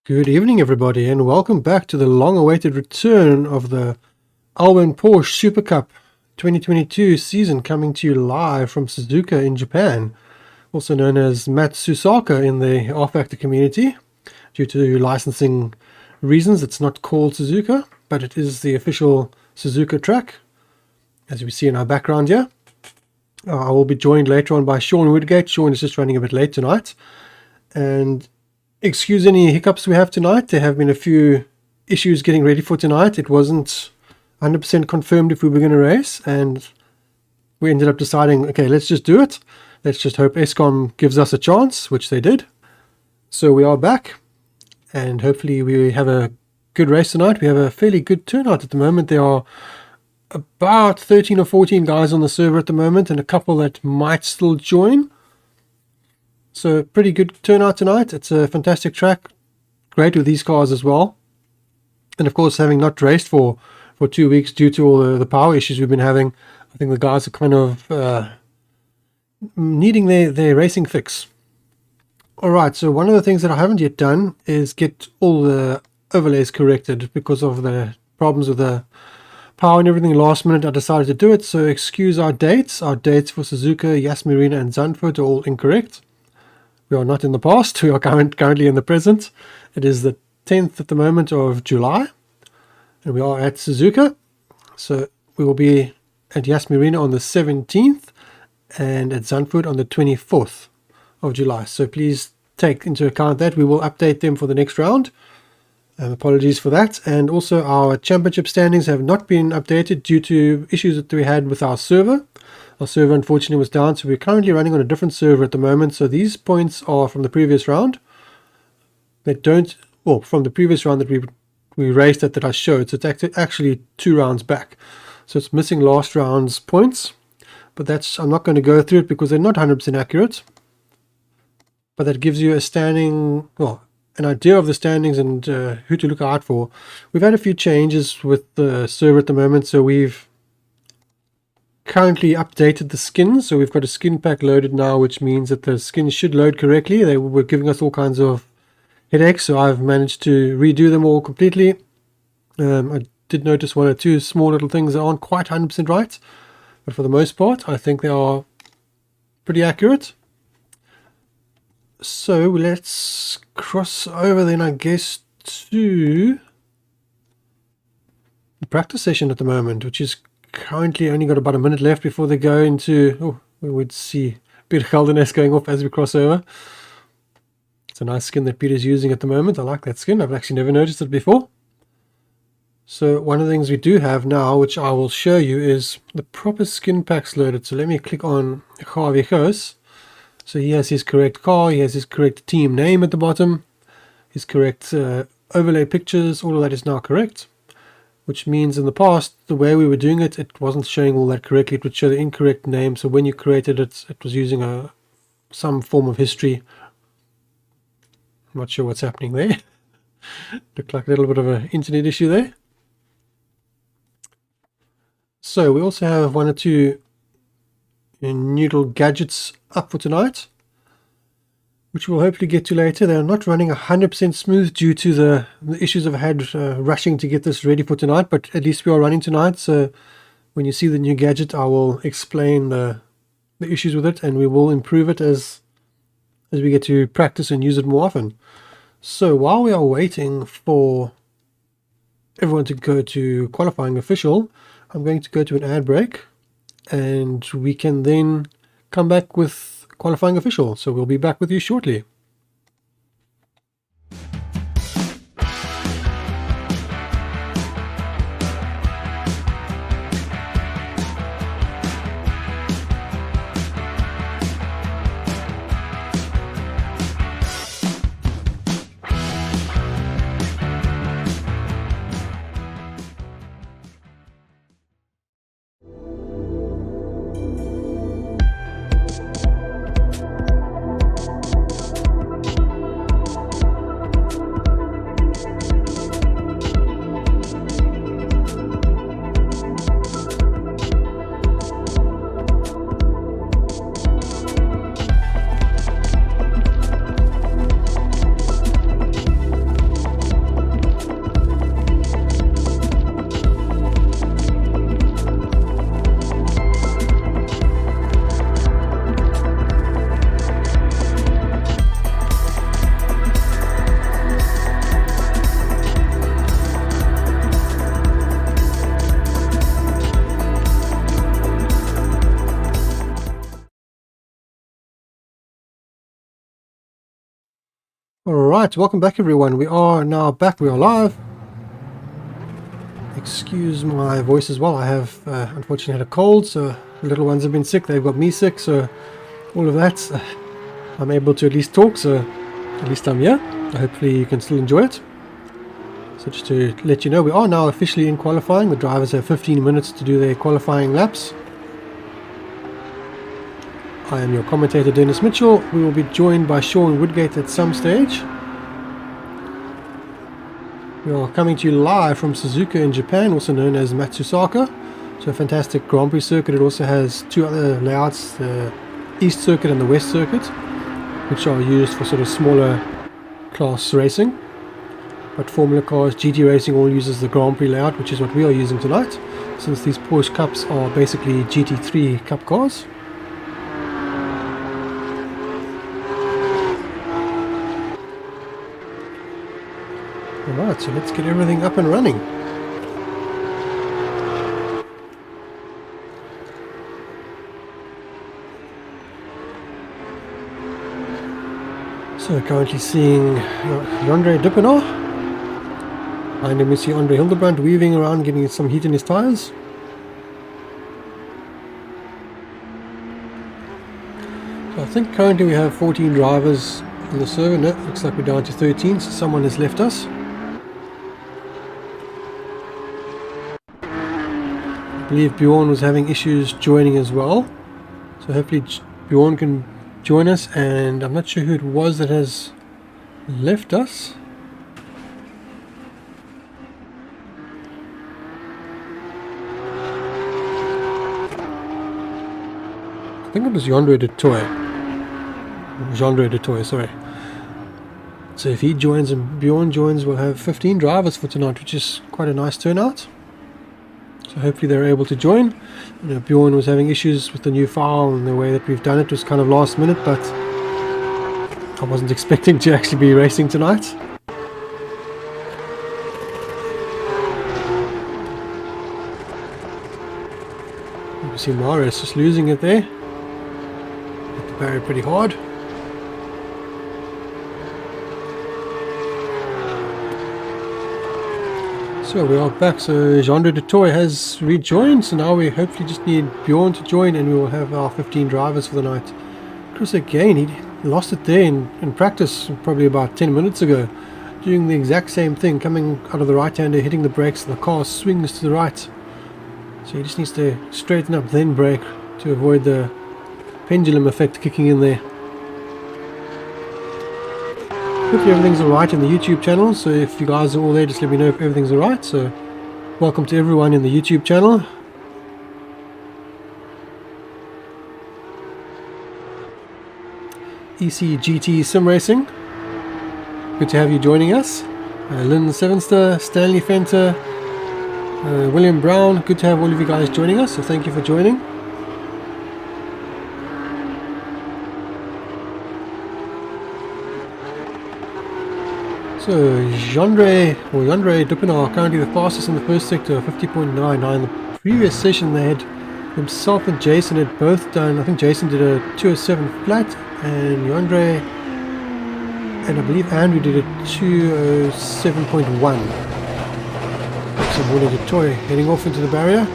Good evening, everybody, and welcome back to the long-awaited return of the Alwin Porsche Supercup 2022 season, coming to you live from Suzuka in Japan, also known as Matsusaka in the rFactor community. Due to licensing reasons, it's not called Suzuka, but it is the official Suzuka track, as we see in our background here. I will be joined later on by Sean Woodgate. Sean is just running a bit late tonight, and excuse any hiccups we have tonight. There have been a few issues getting ready for tonight. It wasn't 100% confirmed if we were going to race, and we ended up deciding, okay, let's just do it. Let's just hope ESCOM gives us a chance, which they did. So we are back, and hopefully we have a good race tonight. We have a fairly good turnout at the moment. There are about 13 or 14 guys on the server at the moment, and a couple that might still join. So pretty good turnout tonight. It's a fantastic track, great with these cars as well. And of course, having not raced for 2 weeks due to all the power issues we've been having, I think the guys are kind of needing their racing fix. Alright, so one of the things that I haven't yet done is get all the overlays corrected because of the problems with the power and everything. Last minute I decided to do it, so excuse our dates. Our dates for Suzuka, Marina and Zandvoordt are all incorrect. We are not in the past, we are currently in the present. It is the 10th at the moment of July, and we are at Suzuka. So we will be at Marina on the 17th and at Zandvoordt on the 24th of July. So please take into account that. We will update them for the next round. Apologies for that. And also our championship standings have not been updated due to issues that we had with our server. Our server unfortunately was down, so we're currently running on a different server at the moment. So these points are from the previous round. They don't, well, from the previous round that we raced at that I showed. So it's actually 2 rounds back. So it's missing last round's points. But that's, I'm not going to go through it because they're not 100% accurate. But that gives you a standing, well, an idea of the standings and who to look out for. We've had a few changes with the server at the moment, so we've currently updated the skins. So we've got a skin pack loaded now, which means that the skins should load correctly. They were giving us all kinds of headaches, so I've managed to redo them all completely. I did notice 1 or 2 small little things that aren't quite 100% right, but for the most part I think they are pretty accurate. So let's cross over then, I guess, to the practice session at the moment, which is currently only got about a minute left before they go into, oh, we would see Peter Geldernes going off as we cross over. It's a nice skin that Peter's using at the moment. I like that skin. I've actually never noticed it before. So one of the things we do have now, which I will show you, is the proper skin packs loaded. So let me click on Javier. So he has his correct car, he has his correct team name at the bottom, his correct overlay pictures, all of that is now correct. Which means in the past, the way we were doing it, it wasn't showing all that correctly. It would show the incorrect name. So when you created it, it was using some form of history. I'm not sure what's happening there. Looked like a little bit of an internet issue there. So we also have 1 or 2 noodle gadgets up for tonight, which we'll hopefully get to later. They're not running 100% smooth due to the issues I've had rushing to get this ready for tonight, but at least we are running tonight. So when you see the new gadget, I will explain the issues with it, and we will improve it as we get to practice and use it more often. So while we are waiting for everyone to go to qualifying official, I'm going to go to an ad break, and we can then come back with qualifying official. So we'll be back with you shortly. Alright, welcome back everyone. We are now back, we are live. Excuse my voice as well. I have unfortunately had a cold, so the little ones have been sick, they've got me sick, so all of that. I'm able to at least talk, so at least I'm here. Hopefully you can still enjoy it. So just to let you know, we are now officially in qualifying. The drivers have 15 minutes to do their qualifying laps. I am your commentator, Dennis Mitchell. We will be joined by Sean Woodgate at some stage. We are coming to you live from Suzuka in Japan, also known as Matsusaka. So a fantastic Grand Prix circuit. It also has two other layouts, the East Circuit and the West Circuit, which are used for sort of smaller class racing. But Formula Cars, GT Racing all uses the Grand Prix layout, which is what we are using tonight, since these Porsche Cups are basically GT3 Cup cars. Alright, so let's get everything up and running. So currently seeing Yandre Dippenaar. Behind him we see Andre Hildebrandt weaving around, getting some heat in his tyres. So I think currently we have 14 drivers in the server. No, looks like we're down to 13, so someone has left us. I believe Bjorn was having issues joining as well, so hopefully Bjorn can join us, and I'm not sure who it was that has left us. I think it was Yandre de Toy, sorry. So if he joins and Bjorn joins, we'll have 15 drivers for tonight, which is quite a nice turnout. So hopefully they're able to join. You know, Bjorn was having issues with the new file, and the way that we've done it was kind of last minute, but I wasn't expecting to actually be racing tonight. You see Marius just losing it there. Hit the barrier pretty hard. So we are back, so Yandre de Toy has rejoined, so now we hopefully just need Bjorn to join and we will have our 15 drivers for the night. Chris again, he lost it there in practice probably about 10 minutes ago, doing the exact same thing, coming out of the right-hander, hitting the brakes, and the car swings to the right. So he just needs to straighten up then brake to avoid the pendulum effect kicking in there. Hopefully everything's alright in the YouTube channel, so if you guys are all there, just let me know if everything's alright. So welcome to everyone in the YouTube channel. ECGT Sim Racing, good to have you joining us. Lynn Sevenster, Stanley Fenter, William Brown, good to have all of you guys joining us, so thank you for joining. So Yandre Dippenaar currently the fastest in the first sector, 50.9. Now in the previous session they had himself and Jason had both done, I think Jason did a 207 flat, and Yandre and I believe Andrew did a 207.1. So Yandre de Toy heading off into the barrier.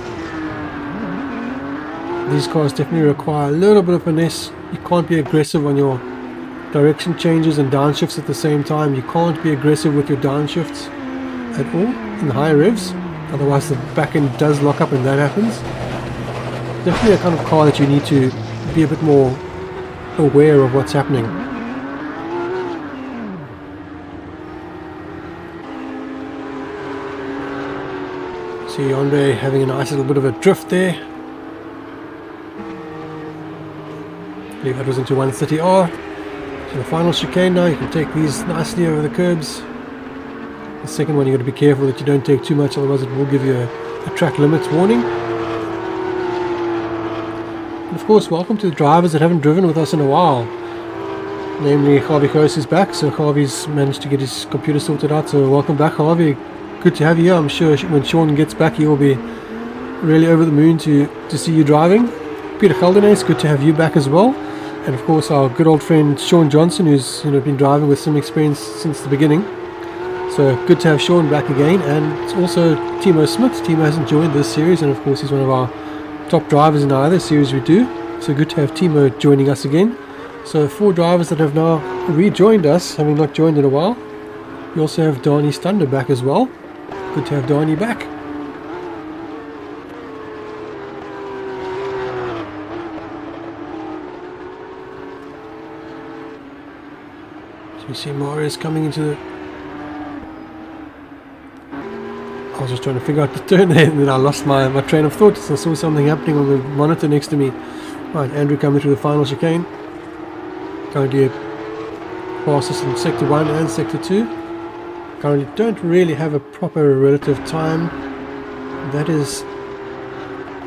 These cars definitely require a little bit of finesse. You can't be aggressive on your direction changes and downshifts at the same time. You can't be aggressive with your downshifts at all in the higher revs, otherwise the back end does lock up and that happens. Definitely a kind of car that you need to be a bit more aware of what's happening. See Andre having a nice little bit of a drift there. I believe that was into 130R. So the final chicane now, you can take these nicely over the curbs. The second one, you've got to be careful that you don't take too much, otherwise it will give you a track limits warning. And of course, welcome to the drivers that haven't driven with us in a while. Namely, Harvey Koos is back, so Harvey's managed to get his computer sorted out, so welcome back Harvey. Good to have you here. I'm sure when Sean gets back he will be really over the moon to see you driving. Peter Geldenes, good to have you back as well. And of course our good old friend Sean Johnson, who's been driving with some experience since the beginning. So good to have Sean back again, and it's also Timo Smith. Timo hasn't joined this series, and of course he's one of our top drivers in our other series we do. So good to have Timo joining us again. So 4 drivers that have now rejoined us, having not joined in a while. We also have Dani Stander back as well. Good to have Dani back. So you see Marius coming into the... I was just trying to figure out the turn there, and then I lost my train of thought. So I saw something happening on the monitor next to me. Right, Andrew coming through the final chicane. Currently fastest in Sector 1 and Sector 2. Currently don't really have a proper relative time. That is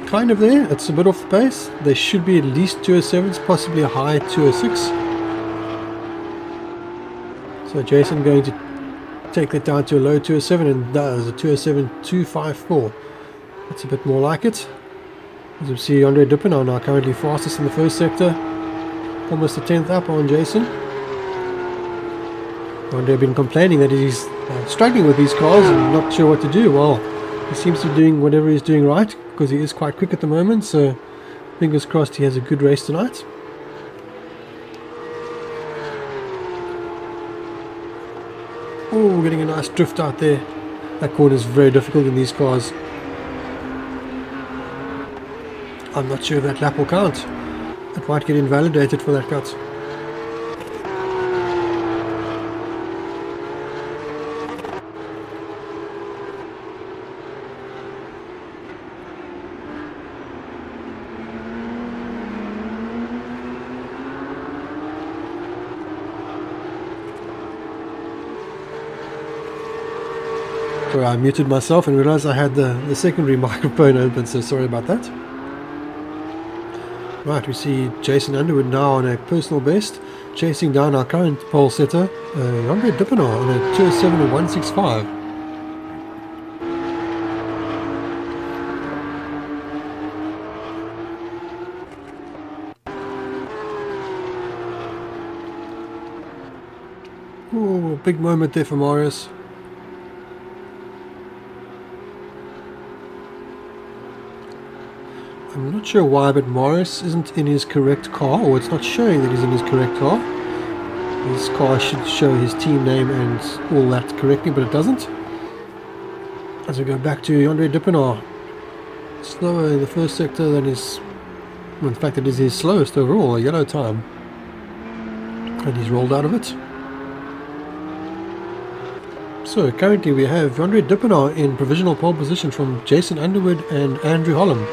kind of there. It's a bit off the pace. There should be at least 207s, possibly a high 206. So Jason going to take that down to a low 207, and does a 207.254. That's a bit more like it. As you see, Andre Dupin now currently fastest in the first sector, almost a 10th up on Jason. Andre been complaining that he's struggling with these cars and not sure what to do. Well, he seems to be doing whatever he's doing right, because he is quite quick at the moment, so fingers crossed he has a good race tonight. Oh, getting a nice drift out there. That corner is very difficult in these cars. I'm not sure if that lap will count. It might get invalidated for that cut. Sorry, I muted myself and realized I had the secondary microphone open, so sorry about that. Right, we see Jason Underwood now on a personal best, chasing down our current pole setter, Andre Dippenaar, on a 207.165. Oh, big moment there for Marius. I'm not sure why, but Morris isn't in his correct car, or it's not showing that he's in his correct car. His car should show his team name and all that correctly, but it doesn't. As we go back to Andre Dippenaar, slower in the first sector than his... well, in fact, it is his slowest overall, a yellow time. And he's rolled out of it. So currently we have Andre Dippenaar in provisional pole position from Jason Underwood and Andrew Holland.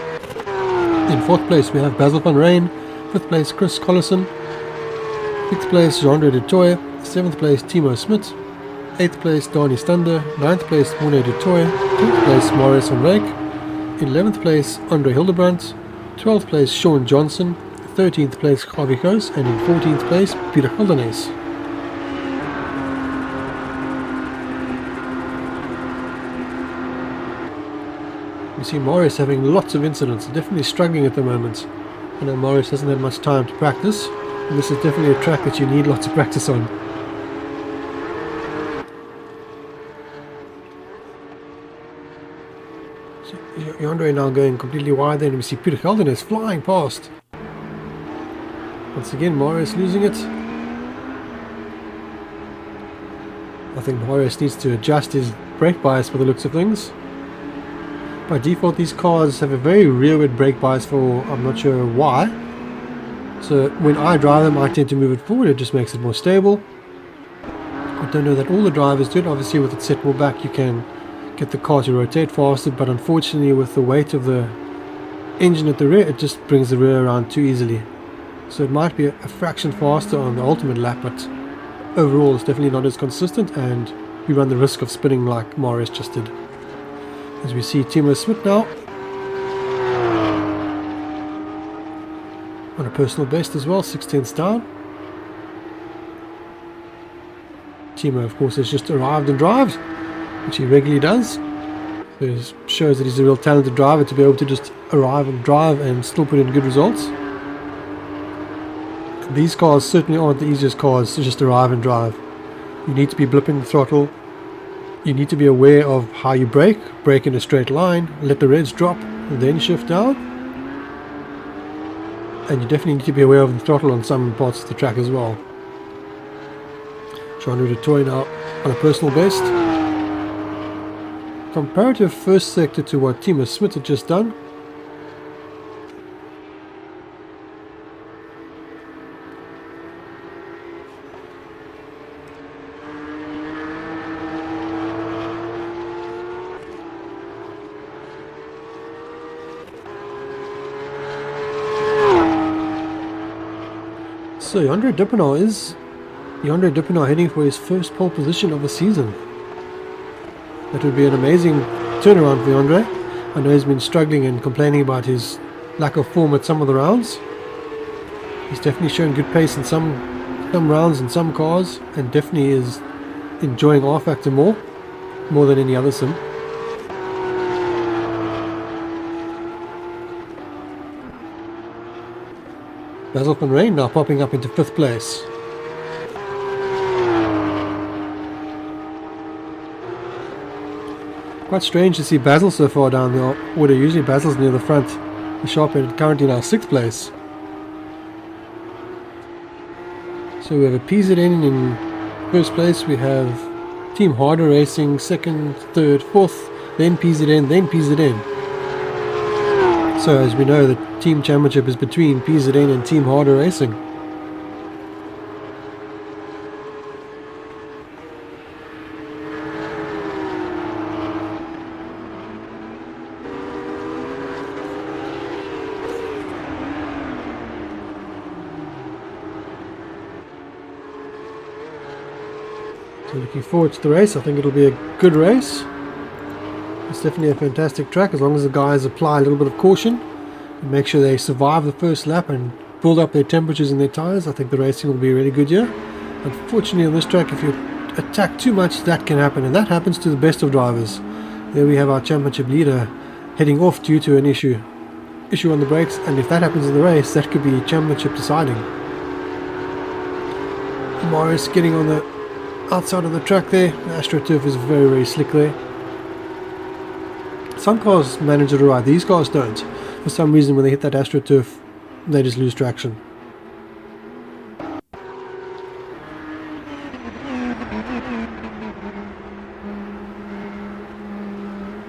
In 4th place we have Basil van Rijn, 5th place Chris Collison, 6th place Jean-Andre de Toy, 7th place Timo Smit, 8th place Dani Stander, 9th place Mone de Toy, 10th place Marius van Rijk, 11th place Andre Hildebrandt, 12th place Sean Johnson, 13th place Javi Koos, and in 14th place Peter Geldernees. You see Morris having lots of incidents, definitely struggling at the moment. I know Morris hasn't had much time to practice, and this is definitely a track that you need lots of practice on. So Andre now going completely wide there, and we see Peter Geldernees flying past. Once again Morris losing it. I think Morris needs to adjust his brake bias for the looks of things. By default these cars have a very rearward brake bias for I'm not sure why. So when I drive them I tend to move it forward, it just makes it more stable. I don't know that all the drivers do it. Obviously with it set more back you can get the car to rotate faster, but unfortunately with the weight of the engine at the rear it just brings the rear around too easily. So it might be a fraction faster on the ultimate lap, but overall it's definitely not as consistent and we run the risk of spinning like Morris just did. As we see Timo Smit now on a personal best as well, 6/10 down. Timo of course has just arrived and drives, which he regularly does. So it shows that he's a real talented driver to be able to just arrive and drive and still put in good results. These cars certainly aren't the easiest cars to just arrive and drive. You need to be blipping the throttle. You need to be aware of how you brake in a straight line, let the reds drop, then shift down. And you definitely need to be aware of the throttle on some parts of the track as well. Trying to do a toy now on a personal best. Comparative first sector to what Timo Smith had just done. So Yandre Dippenaar heading for his first pole position of the season. That would be an amazing turnaround for Yandre. I know he's been struggling and complaining about his lack of form at some of the rounds. He's definitely shown good pace in some rounds and some cars, and definitely is enjoying rFactor more than any other sim. Basil van Rijn now popping up into 5th place. Quite strange to see Basil so far down the order. Usually Basil's near the front. The sharp-headed currently now 6th place. So we have a PZN in 1st place. We have Team Harder Racing 2nd, 3rd, 4th, then PZN, then PZN. So as we know, the team championship is between PZN and Team Harder Racing. So looking forward to the race. I think it'll be a good race. It's definitely a fantastic track as long as the guys apply a little bit of caution and make sure they survive the first lap and build up their temperatures in their tires. I think the racing will be really good here. Unfortunately on this track, if you attack too much, that can happen, and that happens to the best of drivers. There we have our championship leader heading off due to an issue on the brakes, and if that happens in the race, that could be championship deciding. Morris getting on the outside of the track there. The AstroTurf is very, very slick there. Some cars manage it alright, these cars don't. For some reason when they hit that AstroTurf, they just lose traction.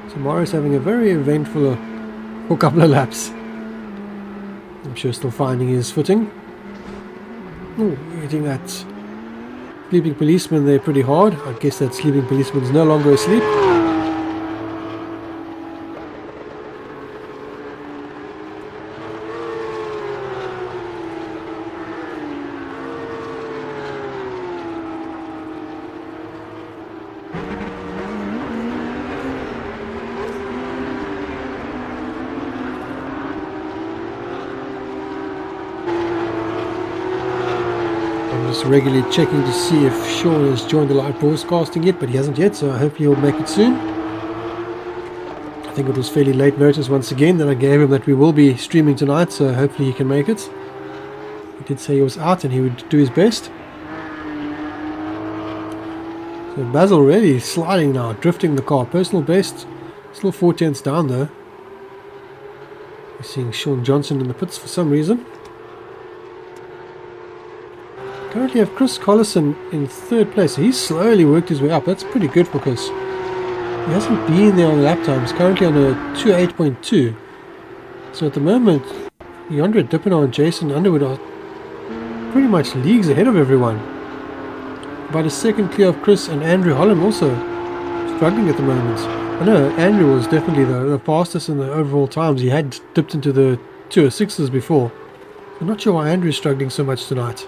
So Morris having a very eventful for a couple of laps. I'm sure still finding his footing. Ooh, hitting that sleeping policeman there pretty hard. I guess that sleeping policeman is no longer asleep. Regularly checking to see if Sean has joined the live broadcasting yet, but he hasn't yet, so hopefully he'll make it soon. I think it was fairly late notice once again that I gave him that we will be streaming tonight, so hopefully he can make it. He did say he was out and he would do his best. So Basil already sliding now, drifting the car, personal best, still 4 tenths down though. We're seeing Sean Johnson in the pits for some reason. Currently have Chris Collison in 3rd place. He's slowly worked his way up. That's pretty good for Chris. He hasn't been there on the lap times. Currently on a 2.8.2. So at the moment, Yandre Dippenaar and Jason Underwood are pretty much leagues ahead of everyone. About a second clear of Chris, and Andrew Holland also struggling at the moment. I know Andrew was definitely the fastest in the overall times. He had dipped into the 206s before. I'm not sure why Andrew's struggling so much tonight.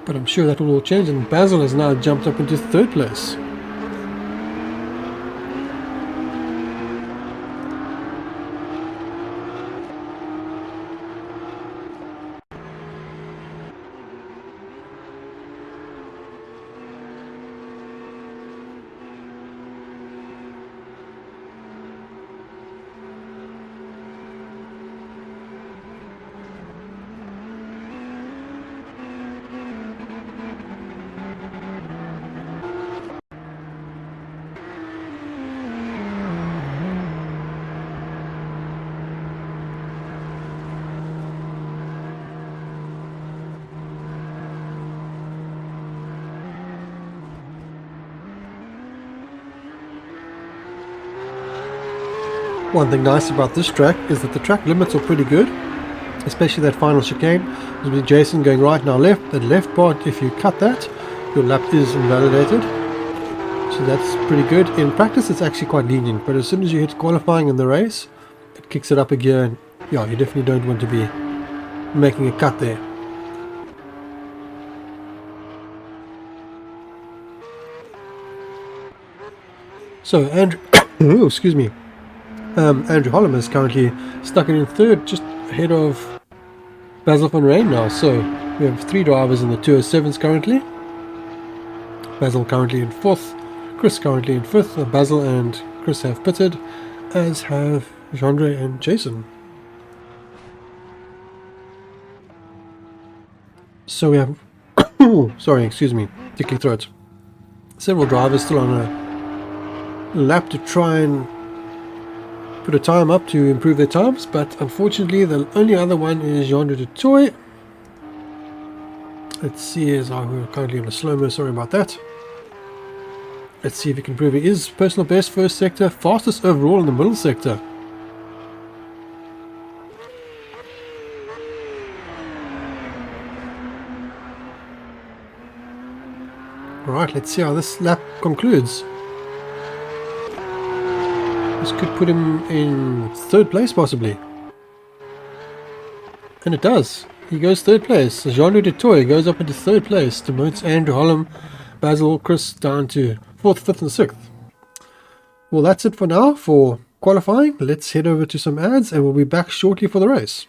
But I'm sure that will all change, and Basil has now jumped up into 3rd place. One thing nice about this track is that the track limits are pretty good, especially that final chicane. With Jason going right now left, that left part, if you cut that, your lap is invalidated. So that's pretty good. In practice it's actually quite lenient, but as soon as you hit qualifying in the race, it kicks it up a gear, and yeah, you definitely don't want to be making a cut there. So Andrew, oh, excuse me, Andrew Holland is currently stuck in third, just ahead of Basil van Rijn now. So we have 3 drivers in the 207s currently. Basil currently in 4th, Chris currently in 5th. Basil and Chris have pitted, as have Jandre and Jason. So we have, sorry, excuse me, tickly throat. Several drivers still on a lap to try and put a time up to improve their times, but unfortunately the only other one is Jandre de Toy. Let's see, as we're currently on a slow-mo, sorry about that. Let's see if he can prove he is personal best first sector, fastest overall in the middle sector. Alright, let's see how this lap concludes. This could put him in 3rd place possibly. And it does. He goes 3rd place. Jandre de Toy goes up into 3rd place. Demotes Andrew Holland, Basil, Chris down to 4th, 5th and 6th. Well, that's it for now for qualifying. Let's head over to some ads and we'll be back shortly for the race.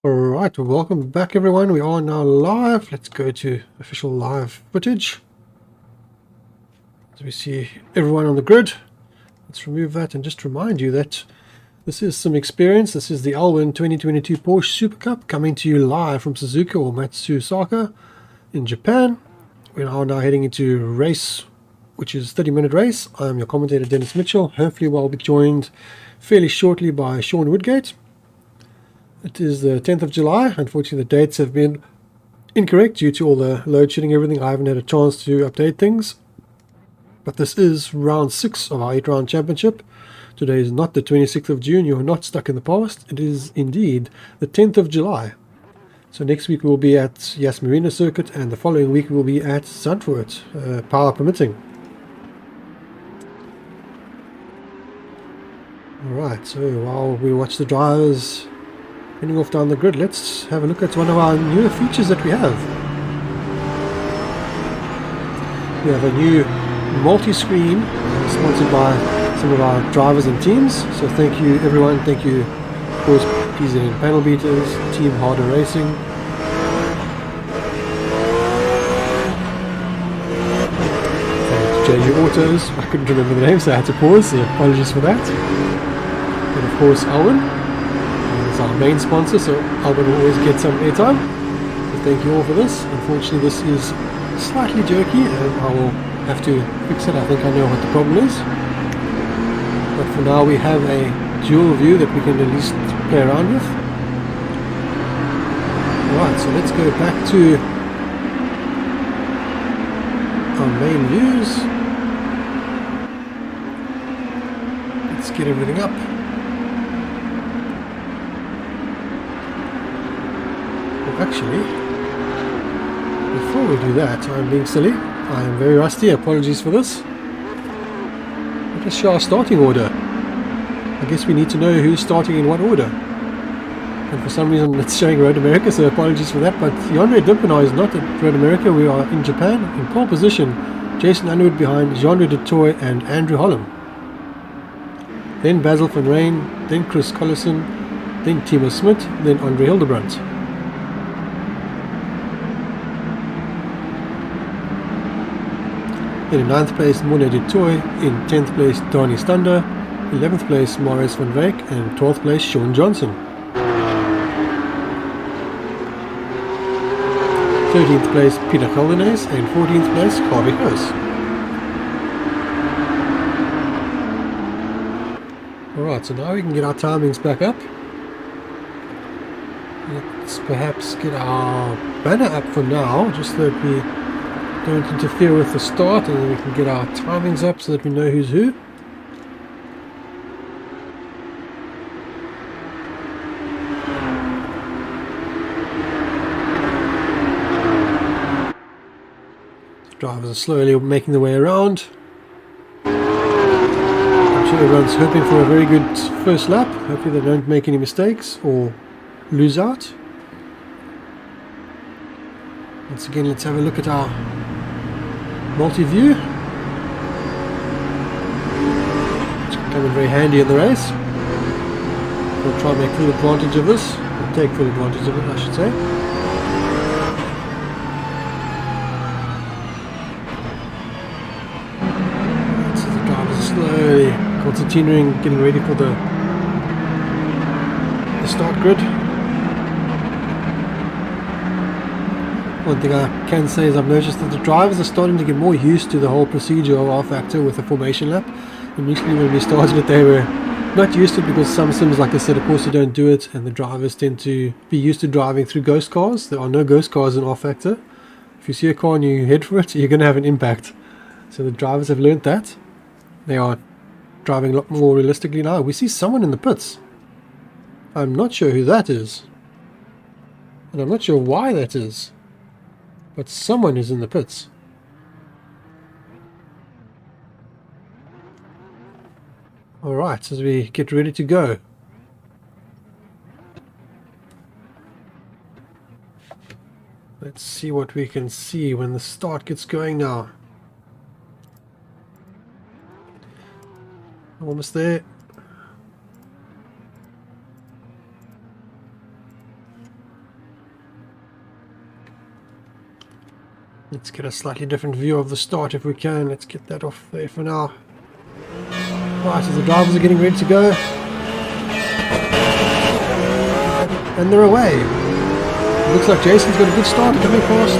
Alright, well, welcome back everyone. We are now live. Let's go to official live footage. So we see everyone on the grid. Let's remove that and just remind you that this is some experience. This is the Alwin 2022 Porsche Supercup coming to you live from Suzuka or Matsusaka in Japan. We are now heading into race, which is 30-minute race. I am your commentator Dennis Mitchell. Hopefully we'll be joined fairly shortly by Sean Woodgate. It is the 10th of July. Unfortunately, the dates have been incorrect due to all the load shedding and everything. I haven't had a chance to update things. But this is round 6 of our 8-round championship. Today is not the 26th of June. You are not stuck in the past. It is indeed the 10th of July. So next week we will be at Marina circuit, and the following week we will be at Zandvoordt, power permitting. Alright, so while we watch the drivers heading off down the grid, let's have a look at one of our newer features that we have. We have a new multi-screen sponsored by some of our drivers and teams. So thank you everyone. Thank you of course PZN Panel Beaters, Team Harder Racing, and JU Autos. I couldn't remember the name, so I had to pause, so apologies for that. And of course Alwin is our main sponsor, so Alwin will always get some airtime. So thank you all for this. Unfortunately this is slightly jerky, and I will have to fix it. I think I know what the problem is. But for now we have a dual view that we can at least play around with. Right, so let's go back to our main views. Let's get everything up. Well, actually, before we do that, I'm being silly. I am very rusty, apologies for this. Let us show our starting order. I guess we need to know who's starting in what order. And for some reason it's showing Road America, so apologies for that. But Yandre Dupinard is not at Road America, we are in Japan. In pole position, Jason Underwood behind Jean-Louis Dutoit and Andrew Holland. Then Basil van Rijn, then Chris Collison, then Timo Smit, then Andre Hildebrandt. In 9th place, Mone du Toit. In 10th place, Donnie Stander. 11th place, Maurice van Wijk. And 12th place, Sean Johnson. 13th place, Peter Geldenes. And 14th place, Harvey Hoos. Alright, so now we can get our timings back up. Let's perhaps get our banner up for now, just so that we don't interfere with the start, and then we can get our timings up so that we know who's who. The drivers are slowly making their way around. I'm sure everyone's hoping for a very good first lap. Hopefully they don't make any mistakes or lose out. Once again, let's have a look at our multi-view. It's coming very handy in the race. We'll try and make full advantage of this, or take full advantage of it, I should say. Right, so the drivers are slowly continuing, getting ready for the start grid. One thing I can say is I've noticed that the drivers are starting to get more used to the whole procedure of rFactor with the formation lap. Initially when we started it, they were not used to it because some sims, like I said, of course, you don't do it, and the drivers tend to be used to driving through ghost cars. There are no ghost cars in rFactor. If you see a car and you head for it, you're going to have an impact. So the drivers have learned that. They are driving a lot more realistically now. We see someone in the pits. I'm not sure who that is. And I'm not sure why that is. But someone is in the pits. Alright, as we get ready to go. Let's see what we can see when the start gets going now. Almost there. Let's get a slightly different view of the start if we can. Let's get that off there for now. Right, so the drivers are getting ready to go. And they're away. Looks like Jason's got a good start coming past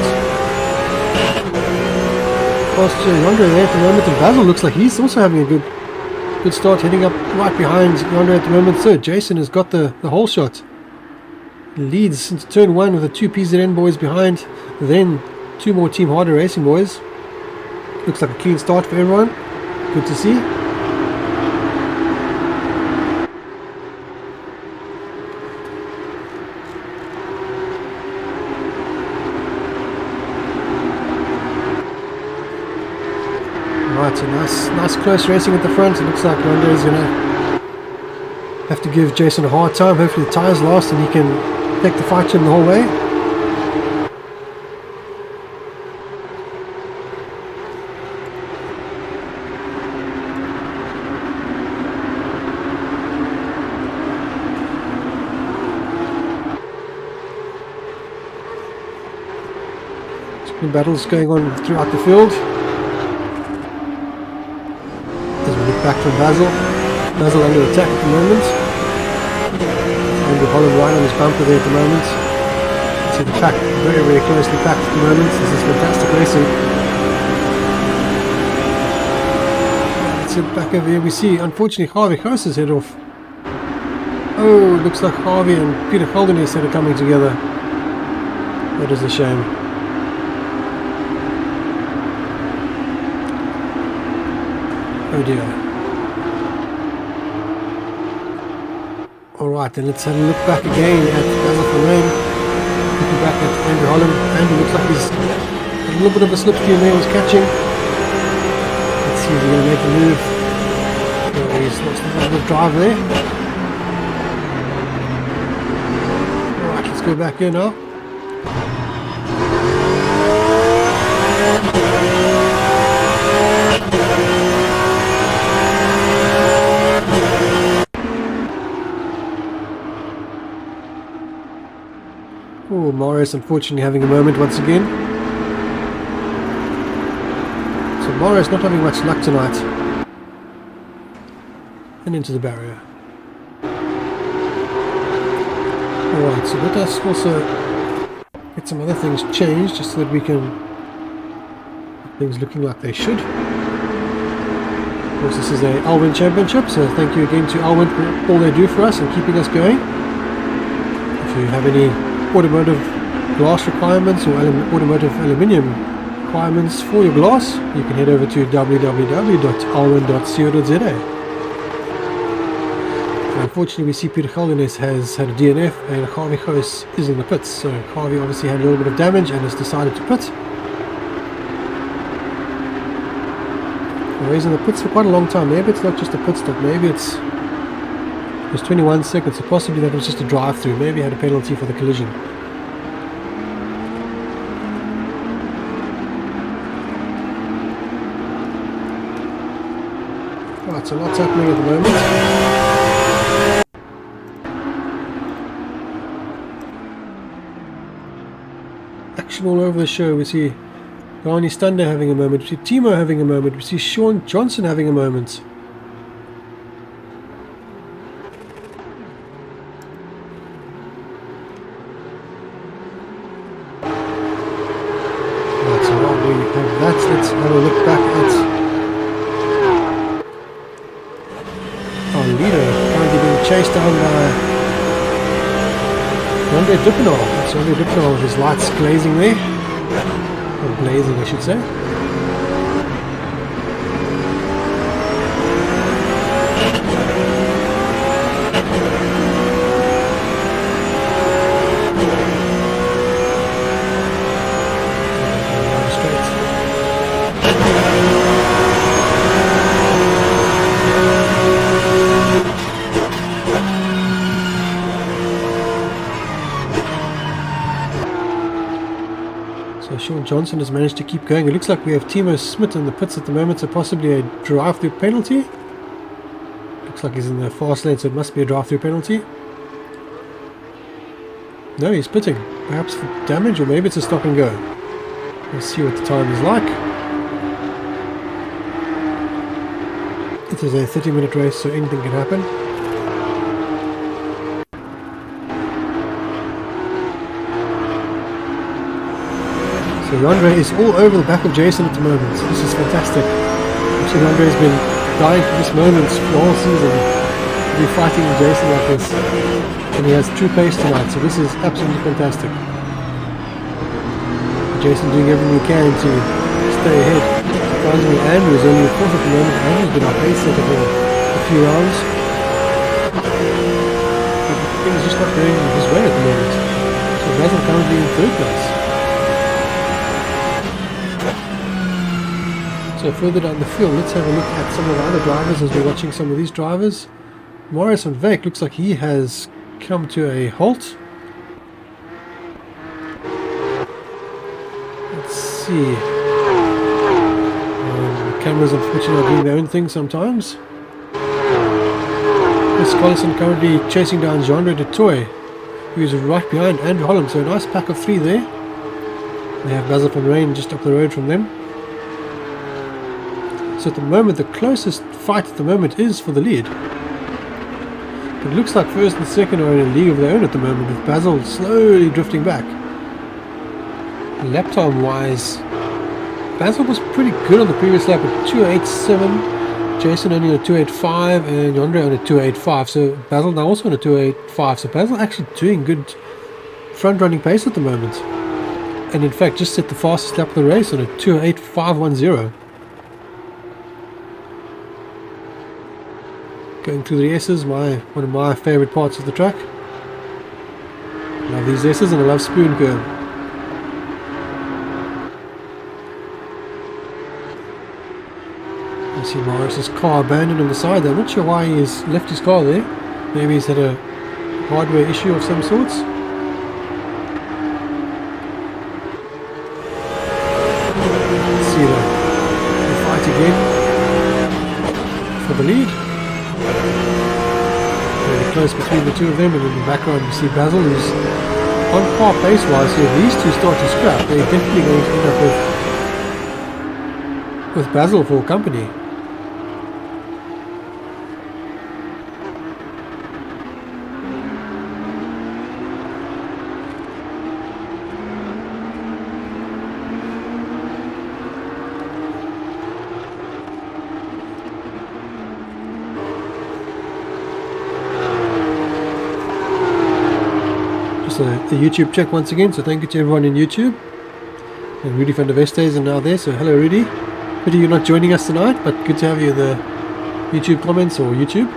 Yandre there at the moment. And Basil looks like he's also having a good start, heading up right behind Yandre at the moment. So Jason has got the whole shot. He leads into turn 1 with the 2 PZN boys behind. Then 2 more Team Harder Racing boys. Looks like a clean start for everyone. Good to see. Right, so nice close racing at the front. It looks like Yandre is going to have to give Jason a hard time. Hopefully the tyres last and he can take the fight to him the whole way. Battles going on throughout the field. As we look back from Basil under attack at the moment. Andrew Holland right on his bumper there at the moment. You see the track very closely packed at the moment. This is fantastic racing. let's head back over here. We see, unfortunately, Harvey Goossens head off. Oh, looks like Harvey and Peter Geldenhuys are coming together. That is a shame. Oh dear. Alright, then let's have a look back again at Basil van Rijn. Looking back at Andrew Holland. Andrew looks like he's a little bit of a slipstream there, was catching. Let's see if he's going to make a move. Oh, he's lost a little bit of drive there. Alright, let's go back here now. Oh, Morris unfortunately having a moment once again. So Morris not having much luck tonight. And into the barrier. Alright, so let us also get some other things changed just so that we can get things looking like they should. Of course, this is a Alwin Championship, so thank you again to Alwin for all they do for us and keeping us going. If you have any automotive glass requirements or automotive aluminium requirements for your glass, you can head over to www.alwin.co.za. Unfortunately, we see Peter Geldenhuys has had a DNF and Harvey Goossens is in the pits, so Harvey obviously had a little bit of damage and has decided to pit. Well, he's in the pits for quite a long time. Maybe it's not just a pit stop, maybe it was 21 seconds, so possibly that was just a drive-through. Maybe he had a penalty for the collision. Right, so lots happening at the moment. Action all over the show. We see Barney Stander having a moment, we see Timo having a moment, we see Sean Johnson having a moment. Let's have a look back at our leader, currently being chased down by Andre Dupinol. That's Andre Dupinol with his lights glazing there. Or blazing, I should say. Sean Johnson has managed to keep going. It looks like we have Timo Smit in the pits at the moment, so possibly a drive-through penalty. Looks like he's in the fast lane, so it must be a drive-through penalty. No, he's pitting. Perhaps for damage, or maybe it's a stop and go. Let's see what the time is like. It is a 30-minute race, so anything can happen. So Andre is all over the back of Jason at the moment. This is fantastic. Actually, Andre has been dying for this moment for the whole season. To be fighting with Jason like this. And he has true pace tonight, so this is absolutely fantastic. Jason doing everything he can to stay ahead. Surprisingly, Andrew is only fourth at the moment. Andrew's been our pace setter for a few rounds. But things are just not going his way at the moment. So Basil currently in third place. So further down the field, let's have a look at some of the other drivers as we're watching some of these drivers. Morris van Wyk looks like he has come to a halt. Let's see. The cameras unfortunately are doing their own thing sometimes. Chris Collison currently chasing down Jean-Andre de Toy, who is right behind Andrew Holland. So a nice pack of three there. They have Basil van Rijn just up the road from them. So at the moment, the closest fight at the moment is for the lead. But it looks like first and second are in a league of their own at the moment, with Basil slowly drifting back. Lap time wise, Basil was pretty good on the previous lap at 2:87. Jason only on a 285 and Yonder on a 285. So Basil now also on a 285. So Basil actually doing good front running pace at the moment. And in fact just set the fastest lap of the race on a 28510. Going through the S's, one of my favourite parts of the track. I love these S's and I love spoon curve. You see Morris's car abandoned on the side there. I'm not sure why he's left his car there. Maybe he's had a hardware issue of some sorts. Let's see the fight again for the lead. Very close between the two of them, and in the background you see Basil, who's on par pace wise. So if these two start to scrap, they're definitely going to end up with Basil for company. The YouTube check once again, so thank you to everyone in YouTube. And Rudy van der Vestes are now there, so hello Rudy. Pity you're not joining us tonight, but good to have you in the YouTube comments or YouTube.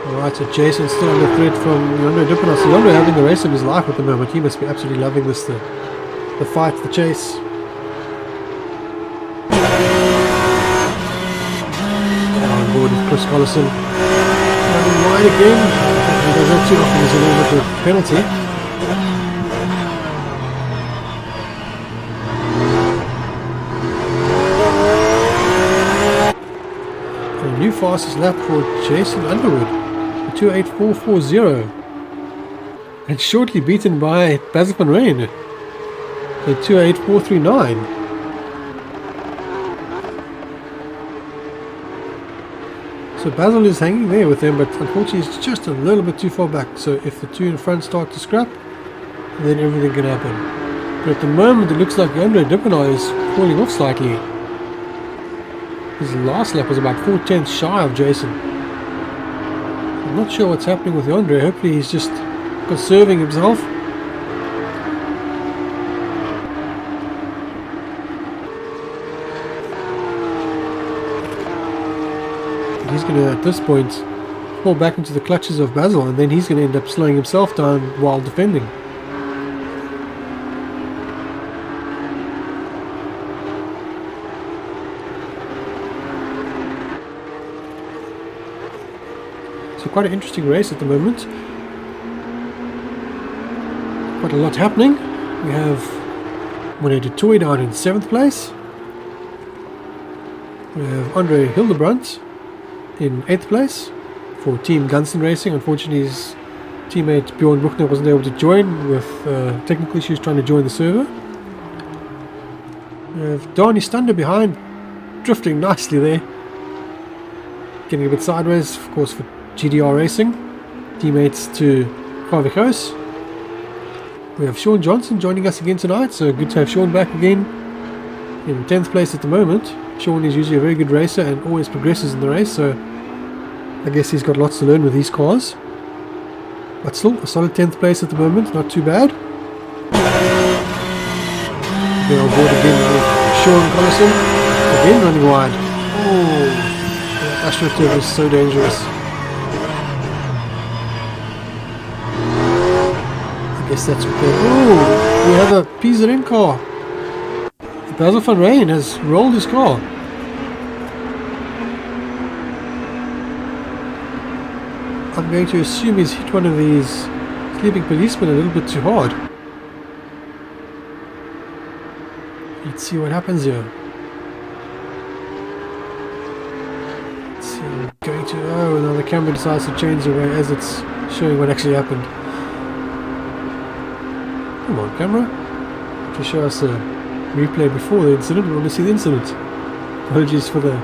Alright, so Jason's still under threat from Yonder Duppanos. So Yonder having the race of his life at the moment. He must be absolutely loving this, the fight, the chase. With Chris Collison running wide again. He does that too often, there's a little bit of penalty. And a new fastest lap for Jason Underwood, 28440, and shortly beaten by Basil van Rijn, 28439. So Basil is hanging there with them, but unfortunately he's just a little bit too far back. So if the two in front start to scrap, then everything can happen. But at the moment it looks like Andre Dippenaar is falling off slightly. His last lap was about 4/10 shy of Jason. I'm not sure what's happening with Andre. Hopefully he's just conserving himself. He's going to, at this point, fall back into the clutches of Basil, and then he's going to end up slowing himself down while defending. So quite an interesting race at the moment. Quite a lot happening. We have Monet de Toy down in 7th place. We have Andre Hildebrandt in 8th place for Team Gunson Racing. Unfortunately his teammate Bjorn Buchner wasn't able to join with technical issues trying to join the server. We have Dani Stander behind, drifting nicely there, getting a bit sideways, of course, for GDR Racing, teammates to Carvicos. We have Sean Johnson joining us again tonight, so good to have Sean back again in 10th place at the moment. Sean is usually a very good racer and always progresses in the race, so I guess he's got lots to learn with these cars. But still, a solid 10th place at the moment, not too bad. They're on board again with Sean Collison, again running wide. Oh, that AstroTurf is so dangerous. I guess that's what they're... Oh, we have a PZN car. Basil van Rijn has rolled his car. I'm going to assume he's hit one of these sleeping policemen a little bit too hard. Let's see what happens here. Let's see, I'm going to... Oh, now the camera decides to change the way as it's showing what actually happened. Come on, camera. To show us a replay before the incident. We want to see the incident. Apologies for the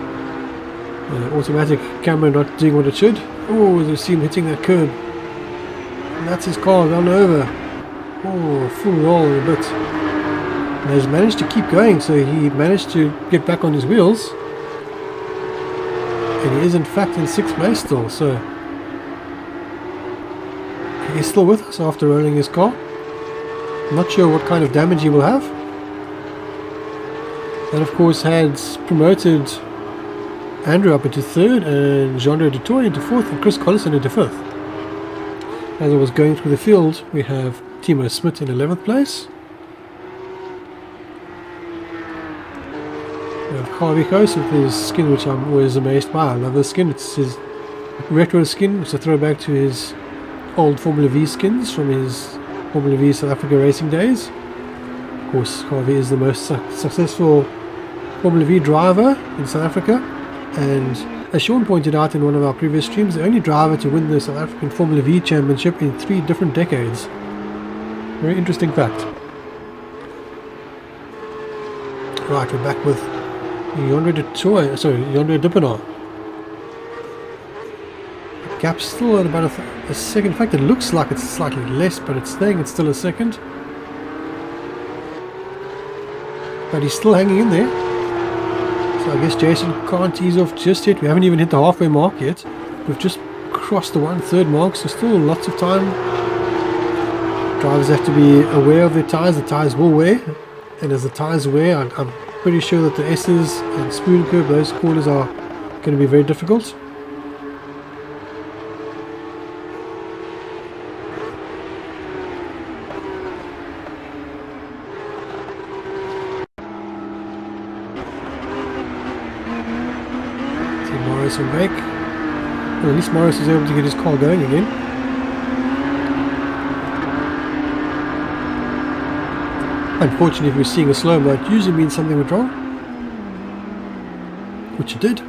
automatic camera not doing what it should. Oh, you see him hitting that curb. And that's his car run over. Oh, full roll in a bit. And he's managed to keep going, so he managed to get back on his wheels. And he is in fact in 6th place still, so he's still with us after rolling his car. Not sure what kind of damage he will have. That of course has promoted Andrew up into 3rd and Jean-Louis Dutoit into 4th and Chris Collison into 5th. As I was going through the field, we have Timo Smit in 11th place. We have Harvey Coase with his skin, which I'm always amazed by. I love this skin. It's his retro skin. It's a throwback to his old Formula V skins from his Formula V South Africa racing days. Of course, Harvey is the most successful Formula V driver in South Africa, and as Sean pointed out in one of our previous streams, the only driver to win the South African Formula V championship in 3 different decades. Very interesting fact. Right, we're back with Jean-Louis Dutoit. The gap's still at about a second. In fact, it looks like it's slightly less, but it's saying it's still a second. But he's still hanging in there. So I guess Jason can't ease off just yet. We haven't even hit the halfway mark yet. We've just crossed the 1/3 mark, so still lots of time. Drivers have to be aware of their tyres. The tyres will wear, and as the tyres wear, I'm pretty sure that the S's and spoon curve, those corners are going to be very difficult. And brake. Well, at least Morris was able to get his car going again. Unfortunately, if we're seeing a slow-mo, it usually means something went wrong, which it did.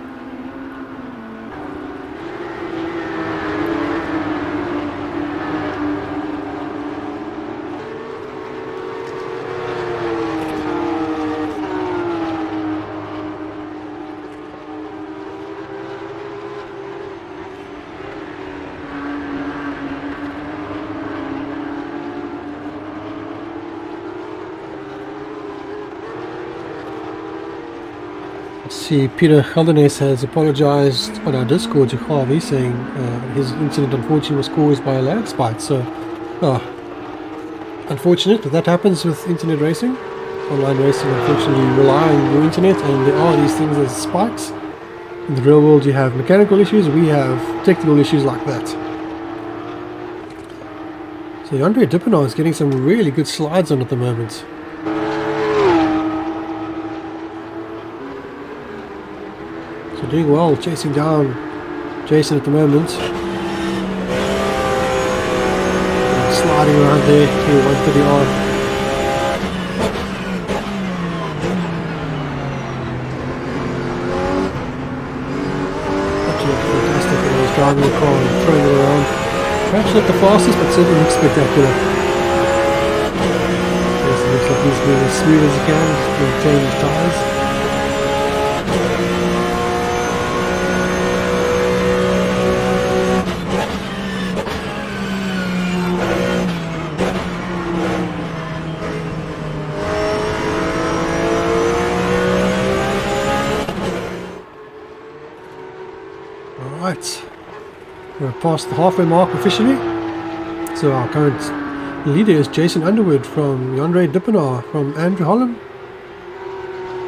See, Peter Geldernes has apologized on our Discord to Harvey, saying his incident unfortunately was caused by a lag spike. So, unfortunate, but that happens with internet racing. Online racing unfortunately rely on your internet, and there are these things as spikes. In the real world you have mechanical issues, we have technical issues like that. So Andre Dippenaar is getting some really good slides on at the moment. So doing well, chasing down Jason at the moment. And sliding around there through 130R. Absolutely fantastic when he's driving the car and throwing it around. Perhaps not the fastest, but certainly looks spectacular. Yes, it looks like he's being as smooth as he can, just being changing his tyres. Alright, we're past the halfway mark officially. So our current leader is Jason Underwood from Jean-Louis Dippenaar, from Andrew Holland,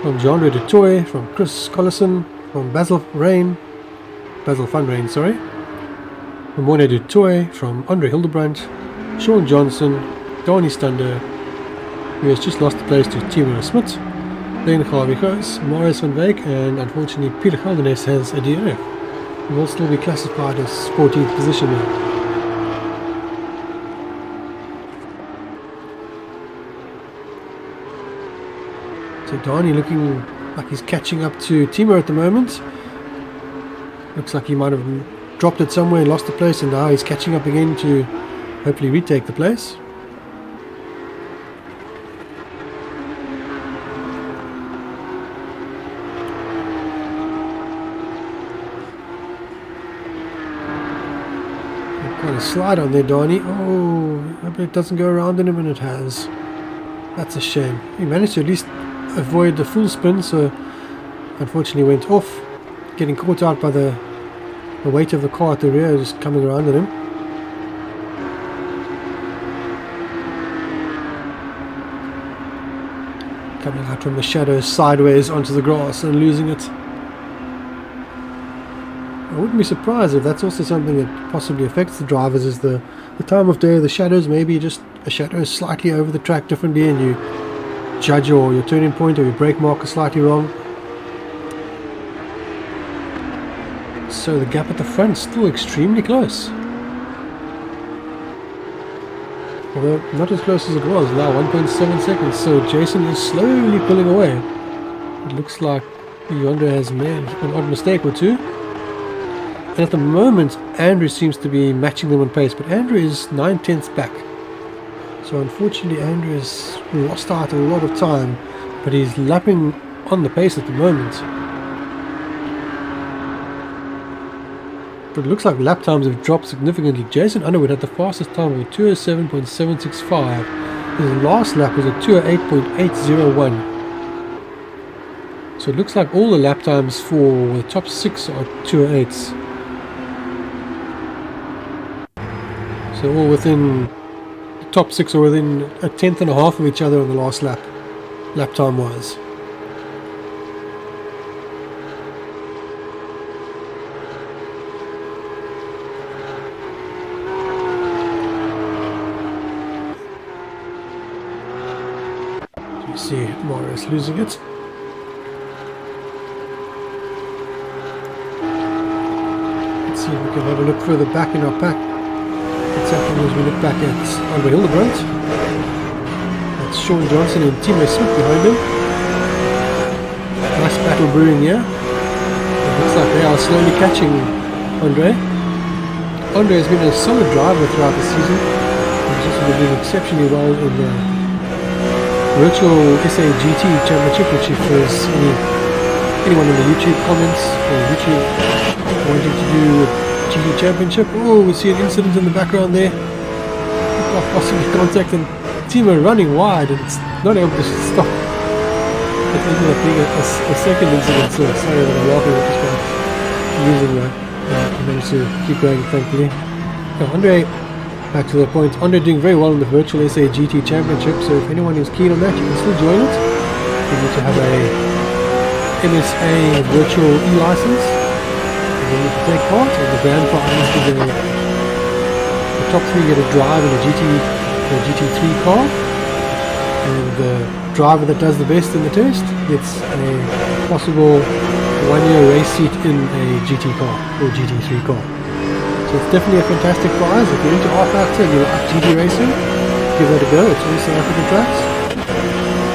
from Jean-Louis Dutoit, from Chris Collison, from Basil Van Rijn, sorry, from Morne Dutoit, from Andre Hildebrandt, Sean Johnson, Donnie Stander, who has just lost the place to Timo Smit, then Harvey Coase, Marius van Wyk, and unfortunately Peter Geldernes has a DNF. He will still be classified as 14th position now. So Donnie looking like he's catching up to Timo at the moment. Looks like he might have dropped it somewhere and lost the place, and now he's catching up again to hopefully retake the place. Kind of slide on there, Donnie. Oh, I hope it doesn't go around in him, and it has. That's a shame. He managed to at least avoid the full spin, so unfortunately went off, getting caught out by the weight of the car at the rear, just coming around at him. Coming out from the shadows sideways onto the grass and losing it. I wouldn't be surprised if that's also something that possibly affects the drivers, is the time of day, the shadows. Maybe just a shadow is slightly over the track differently and you judge your turning point or your brake marker slightly wrong. So the gap at the front is still extremely close. Although not as close as it was, now 1.7 seconds, so Jason is slowly pulling away. It looks like Hyundai has made an odd mistake or two. And at the moment, Andrew seems to be matching them on pace, but Andrew is 9/10ths back. So unfortunately, Andrew has lost out a lot of time, but he's lapping on the pace at the moment. But it looks like lap times have dropped significantly. Jason Underwood had the fastest time of a 2:07.765. His last lap was a 2:08.801. So it looks like all the lap times for the top 6 are 2:08s. So all within, the top 6 are within a 10th and a half of each other on the last lap time wise. You see Morris losing it. Let's see if we can have a look further back in our pack. What's happening as we look back at Andre Hildebrandt. That's Sean Johnson and Timo Smith behind him. Nice battle brewing here. It looks like they are slowly catching Andre. Andre has been a solid driver throughout the season. He's also been doing exceptionally well in the virtual SAGT Championship, which if there's anyone in the YouTube comments or YouTube wanting to do with GT Championship. Oh, we see an incident in the background there. Possibly contact, and Timo running wide and it's not able to stop. It ended up being a second incident, so sorry that I'm laughing at this one. Losing that. He managed to keep going, thankfully. Now, Andre, back to the point, Andre doing very well in the virtual SAGT Championship, so if anyone is keen on that, you can still join it. You need to have a MSA virtual e-license. You need to take part, and the grand prize is the top 3 get a drive in a GT3 car, and the driver that does the best in the test gets a possible 1-year race seat in a GT car or GT3 car. So it's definitely a fantastic prize. If you're into rFactor and you like GT racing, give that a go. It's all South African tracks.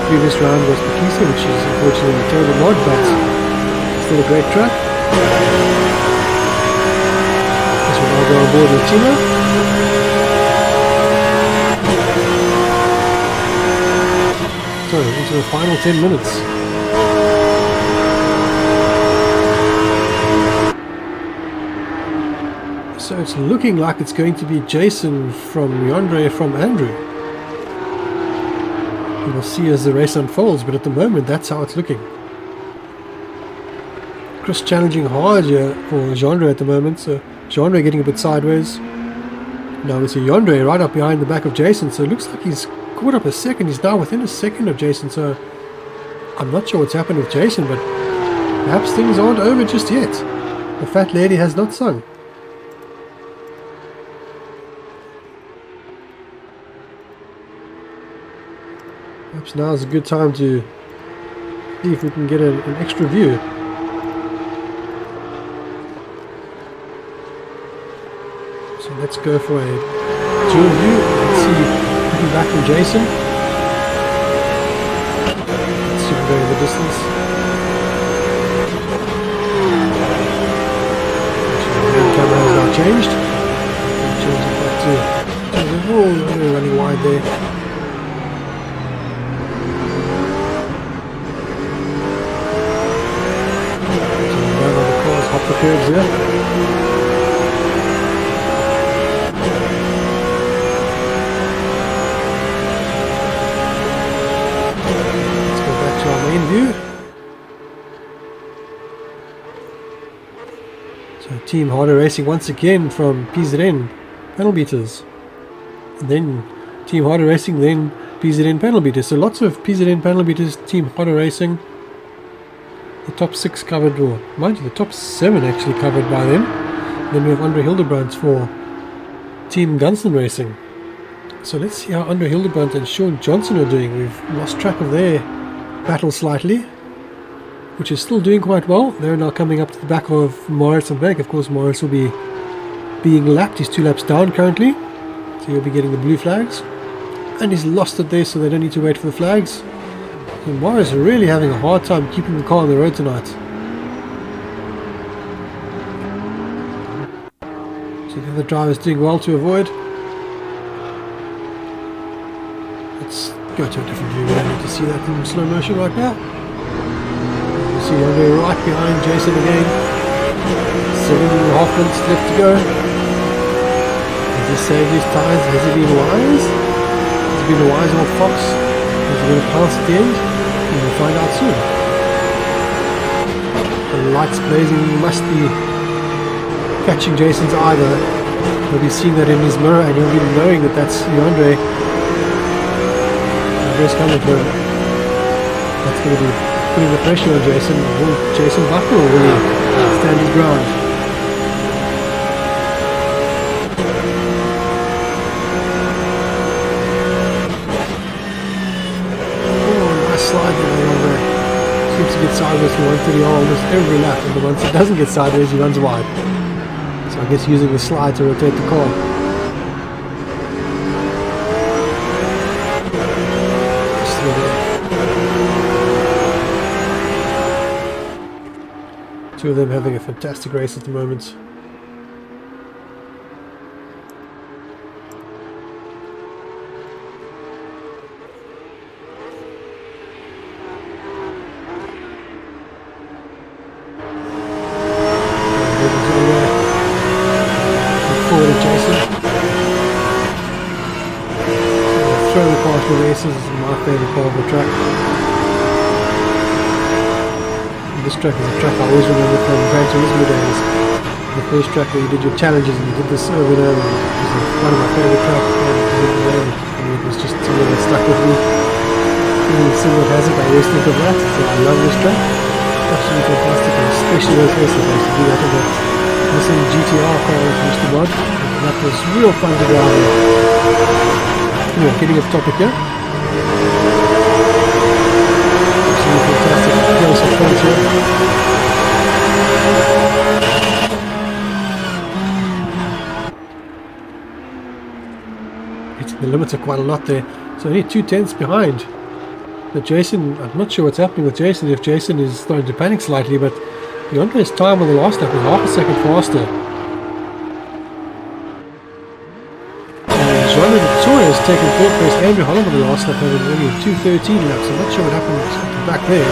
Previous round was Pakisa, which is unfortunately a terrible mod, but still a great track. As we now go on board with Timo. So into the final 10 minutes. So it's looking like it's going to be Jason from Hyundai from Andrew. We'll see as the race unfolds, but at the moment that's how it's looking. Chris challenging hard here for Hyundai at the moment, so Hyundai getting a bit sideways. Now we see Hyundai right up behind the back of Jason, so it looks like he's caught up a second. He's now within a second of Jason, so I'm not sure what's happened with Jason, but perhaps things aren't over just yet. The fat lady has not sung. Perhaps now is a good time to see if we can get an extra view. So let's go for a dual view. Let's see, looking back from Jason. Let's see if we go in the distance. Actually, the camera has now changed. Change it back to oh, running wide there. Hop the curves here. Team Harder Racing once again from PZN panel beaters. And then Team Harder Racing, then PZN panel beaters. So lots of PZN panel beaters, Team Harder Racing. The top 6 covered, or mind you, the top 7 actually covered by them. Then we have Andre Hildebrandt for Team Gunston Racing. So let's see how Andre Hildebrandt and Sean Johnson are doing. We've lost track of their battle slightly, which is still doing quite well. They're now coming up to the back of Morris and Beck. Of course, Morris will be being lapped. He's 2 laps down currently, so he'll be getting the blue flags. And he's lost it there, so they don't need to wait for the flags. So Morris is really having a hard time keeping the car on the road tonight. So the other driver's doing well to avoid. Let's go to a different view. We don't need to see that in slow motion right now. You see Andre right behind Jason again. 7.5 minutes left to go. Has he saved his tyres? Has he been wise? Has he been a wise old fox? Is he going to pass at the end? We'll find out soon. The lights blazing must be catching Jason's eye though. He'll be seeing that in his mirror and he'll be knowing that that's Andre. Andre's coming for him. That's going to be putting the pressure on Jason. Will Jason buckle or will he stand his ground? Slide there, Andre. Seems to get sideways from 130 almost every lap, and the ones that doesn't get sideways, he runs wide. So I guess using the slide to rotate the car. Still there. 2 of them having a fantastic race at the moment. Races is my favourite part of the track. And this track is a track I always remember from Gran Turismo days. The first track where you did your challenges and you did this over and over. It was one of my favourite tracks. And it was just something that stuck with me. Even Zandvoort has it, I always think of that. So I love this track. Absolutely fantastic, and especially those races. I used to do that in that missing GTR car I used to mod. And that was real fun to drive in. Anyway, getting off topic here. Absolutely fantastic close up front here. Hitting the limiter quite a lot there. So only 2/10 behind. But Jason, I'm not sure what's happening with Jason, if Jason is starting to panic slightly, but Andre's time on the last lap was half a second faster. Has taken fourth place. Andrew Holland on the last lap having only 2:13 laps. I'm not sure what happened back there.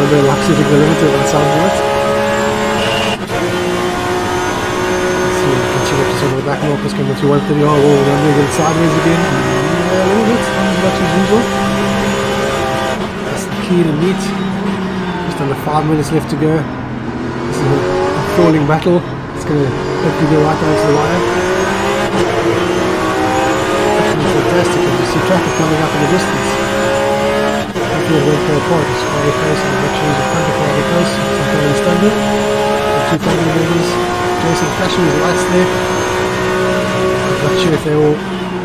Andre likes hitting the limiter on Zandvoort. Let's see, catching up to some of the back markers coming through 130. Oh, Andre getting sideways again. Yeah, a little bit. Much as usual. That's the key to meet. Just under 5 minutes left to go. This is a crawling battle. It's going to hopefully go right down to the wire. Absolutely fantastic. And you see traffic coming up in the distance. Hopefully it won't go apart. It's quite close. I'm not sure he's in front of quite close. Some kind of standard. The 2 family members. Jason flashing his lights there. I'm not sure if they all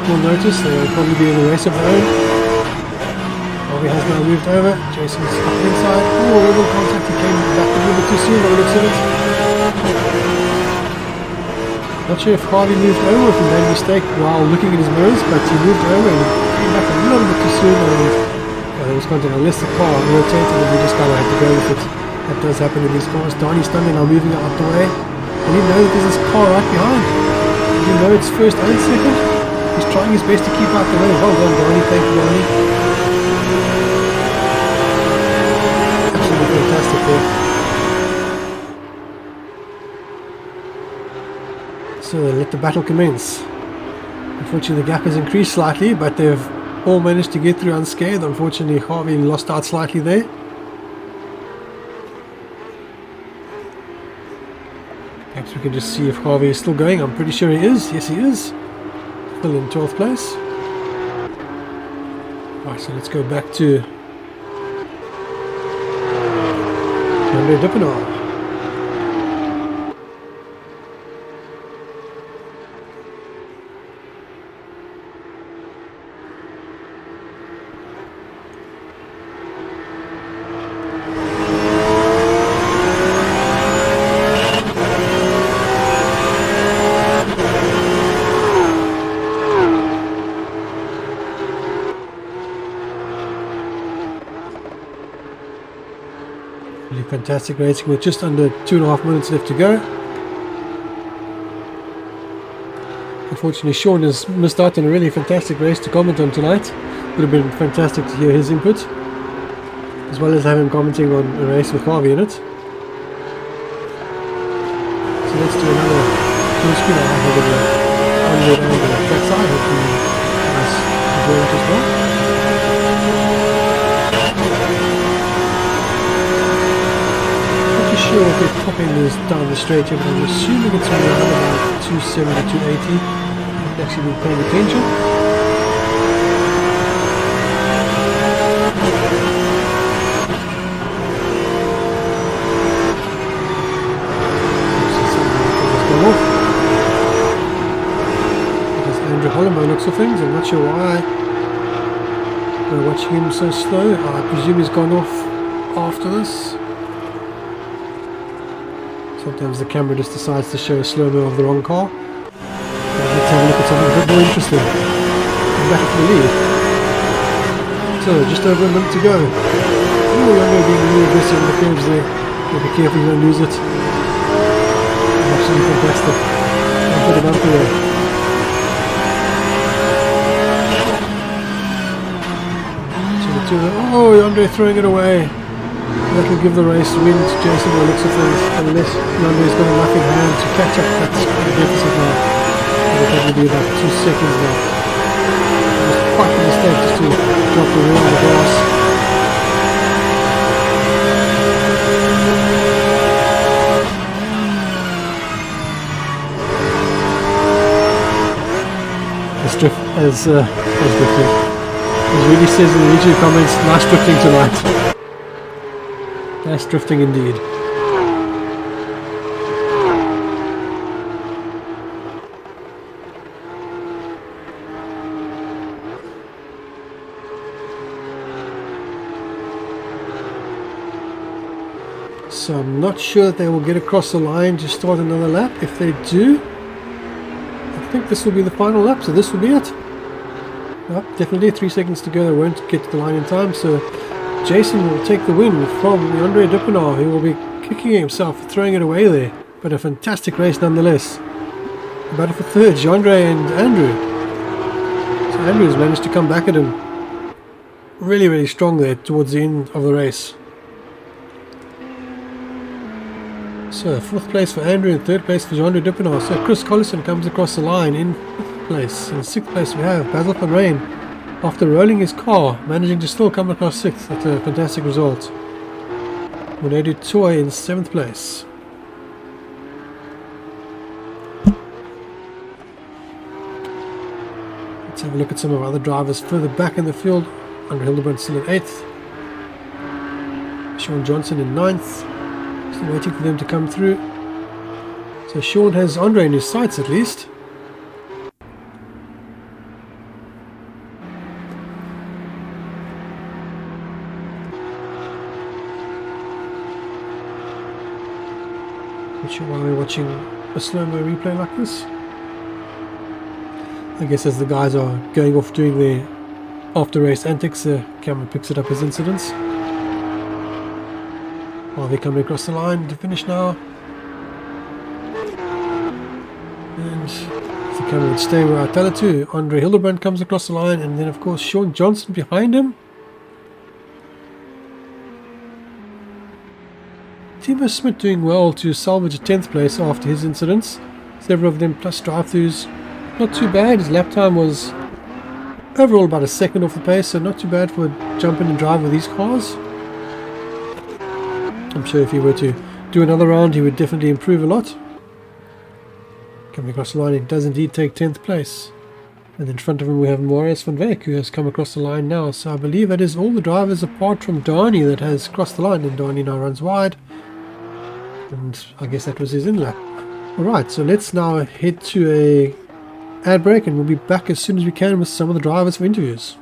will notice. They will probably be in a race of their own. Bobby has now moved over. Jason's up inside. Oh, a little contact. He came back a little bit too soon by the looks of it. Not sure if Harvey moved over or if he made a mistake while looking at his mirrors, but he moved over and came back a little bit too soon, and there was contact unless the car rotated and we just kind of had to go with it. That does happen in these cars. Donnie's standing now moving out the way. And he knows there's this car right behind. Did you know it's first and second? He's trying his best to keep out the way. Well done, Donnie. Thank you, Donnie. Absolutely fantastic there. So they let the battle commence. Unfortunately, the gap has increased slightly, but they've all managed to get through unscathed. Unfortunately, Harvey lost out slightly there. Perhaps we can just see if Harvey is still going. I'm pretty sure he is. Yes, he is. Still in 12th place. Right, so let's go back to Andre Dippenaar. Fantastic racing with just under 2.5 minutes left to go. Unfortunately, Sean has missed out on a really fantastic race to comment on tonight. Would have been fantastic to hear his input, as well as have him commenting on a race with Harvey in it. So let's do another full screen on the trackside. Hopefully you guys enjoy it as well. Sure if the top end is down the straight here, but I'm assuming it's around about 270, 280. I've actually been paying attention. There's Andrew Holland by the looks of things. I'm not sure why we're watching him so slow. I presume he's gone off after this. Sometimes the camera just decides to show a slow-mo of the wrong car. Let's have a look at something a bit more interesting. I'm back for the lead. So, just over a minute to go. Oh, I'm going to be really aggressive in the curves there. Be careful you don't lose it. Absolutely fantastic. I'll put it up there. Oh, Andre throwing it away. That will give the race win to Jason by the looks of things, unless Nando's got enough in hand to catch up that deficit now. It'll probably be about 2 seconds now. It was quite a mistake just to drop the wheel on the grass. As drifting. As Rudy says in the YouTube comments, nice drifting tonight. Nice drifting indeed. So I'm not sure that they will get across the line to start another lap. If they do, I think this will be the final lap, so this will be it. Yep, definitely 3 seconds to go. They won't get to the line in time, so Jason will take the win from Andre Dippenaar, who will be kicking himself, throwing it away there. But a fantastic race nonetheless. The battle for third, Andre and Andrew. So Andrew's managed to come back at him really, really strong there towards the end of the race. So 4th place for Andrew and 3rd place for Andre Dippenaar. So Chris Collison comes across the line in 5th place. In 6th place we have Basil van Rijn, after rolling his car, managing to still come across 6th. That's a fantastic result. Monedu Toy in 7th place. Let's have a look at some of our other drivers further back in the field. Andre Hildebrand still in 8th. Sean Johnson in 9th. Still waiting for them to come through. So Sean has Andre in his sights at least. Not sure why we're watching a slow-mo replay like this. I guess as the guys are going off doing their after-race antics, the camera picks it up as incidents. While they're coming across the line to finish now. And the camera would stay where I tell it to. Andre Hildebrand comes across the line, and then of course Sean Johnson behind him. Timo Smith doing well to salvage a 10th place after his incidents. several of them plus drive-throughs. Not too bad. His lap time was overall about a second off the pace, so not too bad for jumping and drive with these cars. I'm sure if he were to do another round, he would definitely improve a lot. Coming across the line, he does indeed take 10th place. And in front of him we have Marius van Wyk, who has come across the line now. So I believe that is all the drivers apart from Dani that has crossed the line, and Dani now runs wide. And I guess that was his in-lap. Alright, so let's now head to a ad break, and we'll be back as soon as we can with some of the drivers for interviews.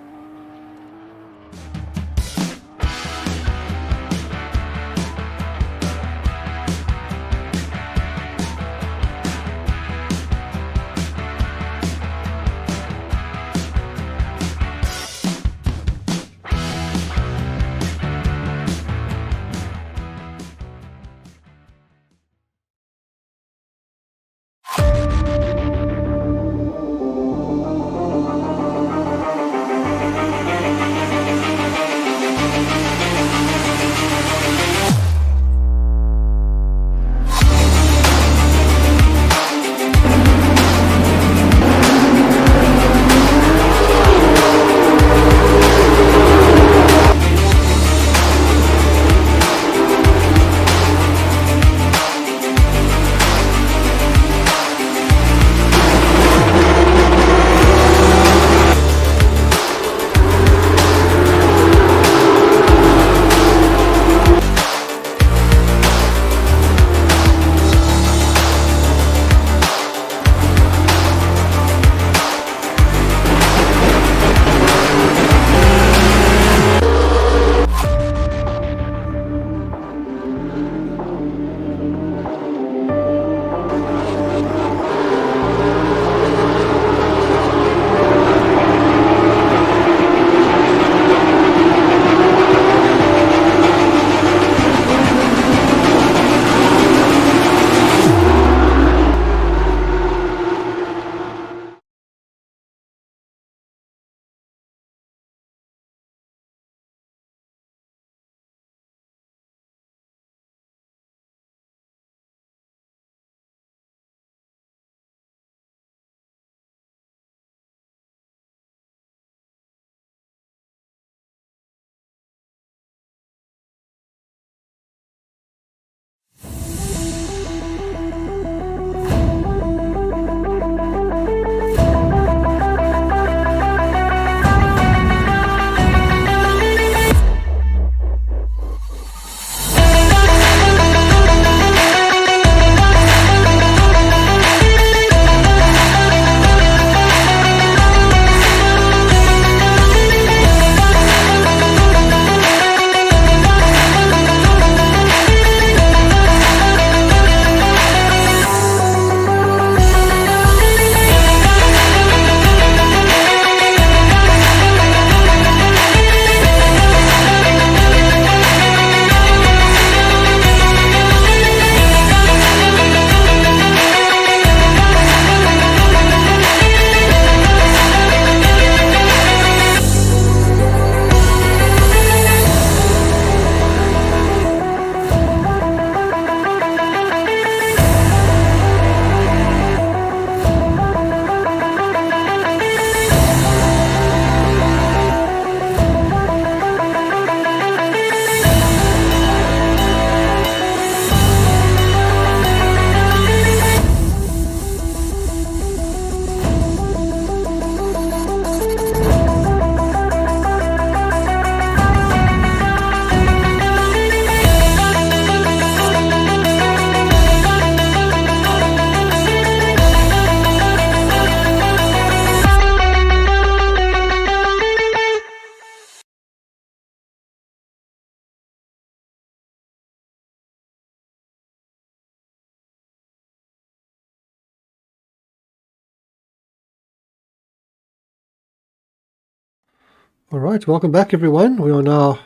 All right, welcome back everyone. We are now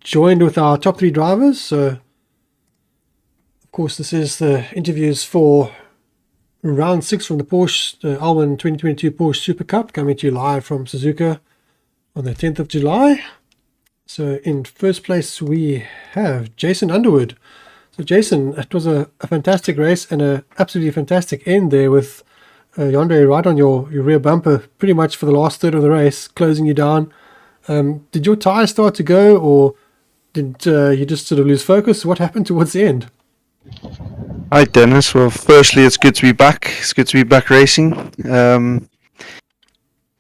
joined with our top three drivers. So, of course, this is the interviews for round 6 from the Porsche, the Alwin 2022 Porsche Super Cup, coming to you live from Suzuka on the 10th of July. So in first place we have Jason Underwood. So, Jason, it was a fantastic race and a absolutely fantastic end there with Yandere right on your rear bumper pretty much for the last third of the race, closing you down. Did your tyres start to go, or did you just sort of lose focus? What happened towards the end? Hi, Dennis. Well, firstly, it's good to be back. It's good to be back racing.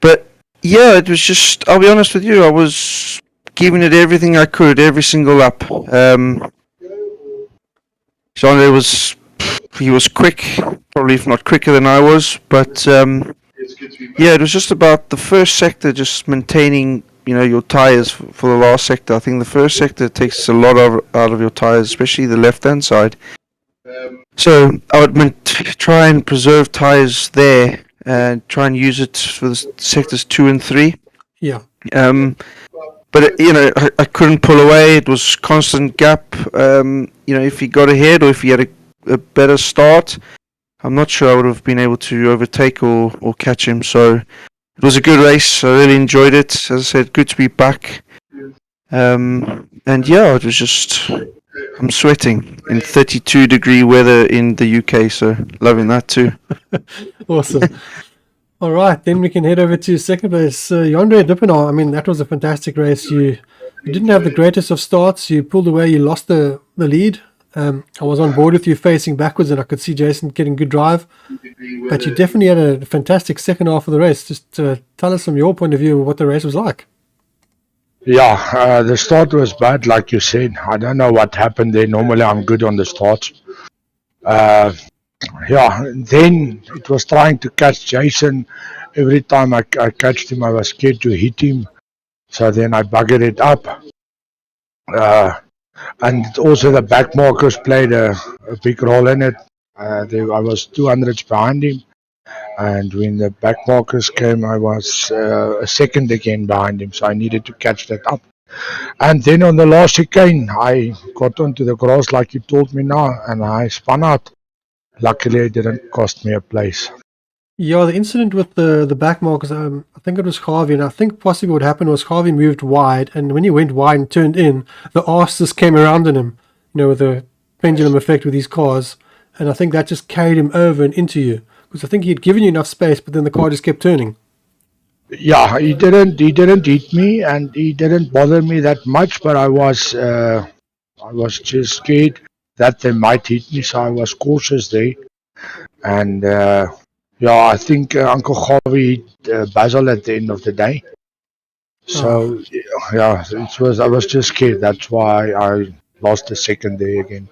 But yeah, it was just, I'll be honest with you, I was giving it everything I could, every single lap. Jean he was quick, probably if not quicker than I was, but yeah, it was just about the first sector, just maintaining, your tyres for the last sector. I think the first sector takes a lot out of your tyres, especially the left-hand side. So I would try and preserve tyres there and try and use it for the sectors 2 and 3. Yeah. But I couldn't pull away. It was constant gap. If he got ahead or if he had a better start, I'm not sure I would have been able to overtake or catch him. So it was a good race. I really enjoyed it. As I said, good to be back. And yeah, it was just, I'm sweating in 32-degree weather in the UK, so loving that too. Awesome. All right, then we can head over to second place. Yandere Dippenaar, I mean, that was a fantastic race. You didn't have the greatest of starts. You pulled away. You lost the lead. I was on board with you facing backwards, and I could see Jason getting good drive. But you definitely had a fantastic second half of the race. Just tell us from your point of view what the race was like. Yeah, the start was bad, like you said. I don't know what happened there. Normally I'm good on the starts. Yeah, then it was trying to catch Jason. Every time I catched him, I was scared to hit him. So then I buggered it up. And also the back markers played a big role in it. I was 200s behind him. And when the back markers came, I was a second again behind him. So I needed to catch that up. And then on the last chicane, I got onto the grass like you told me now, and I spun out. Luckily, it didn't cost me a place. Yeah, the incident with the back markers, I think it was Harvey, and I think possibly what happened was Harvey moved wide, and when he went wide and turned in, the arse just came around on him, with the pendulum effect with these cars, and I think that just carried him over and into you, because I think he'd given you enough space, but then the car just kept turning. Yeah, he didn't hit me, and he didn't bother me that much, but I was just scared that they might hit me, so I was cautious there. And yeah, I think Uncle Harvey hit Basil at the end of the day. So yeah, I was just scared. That's why I lost the second day again.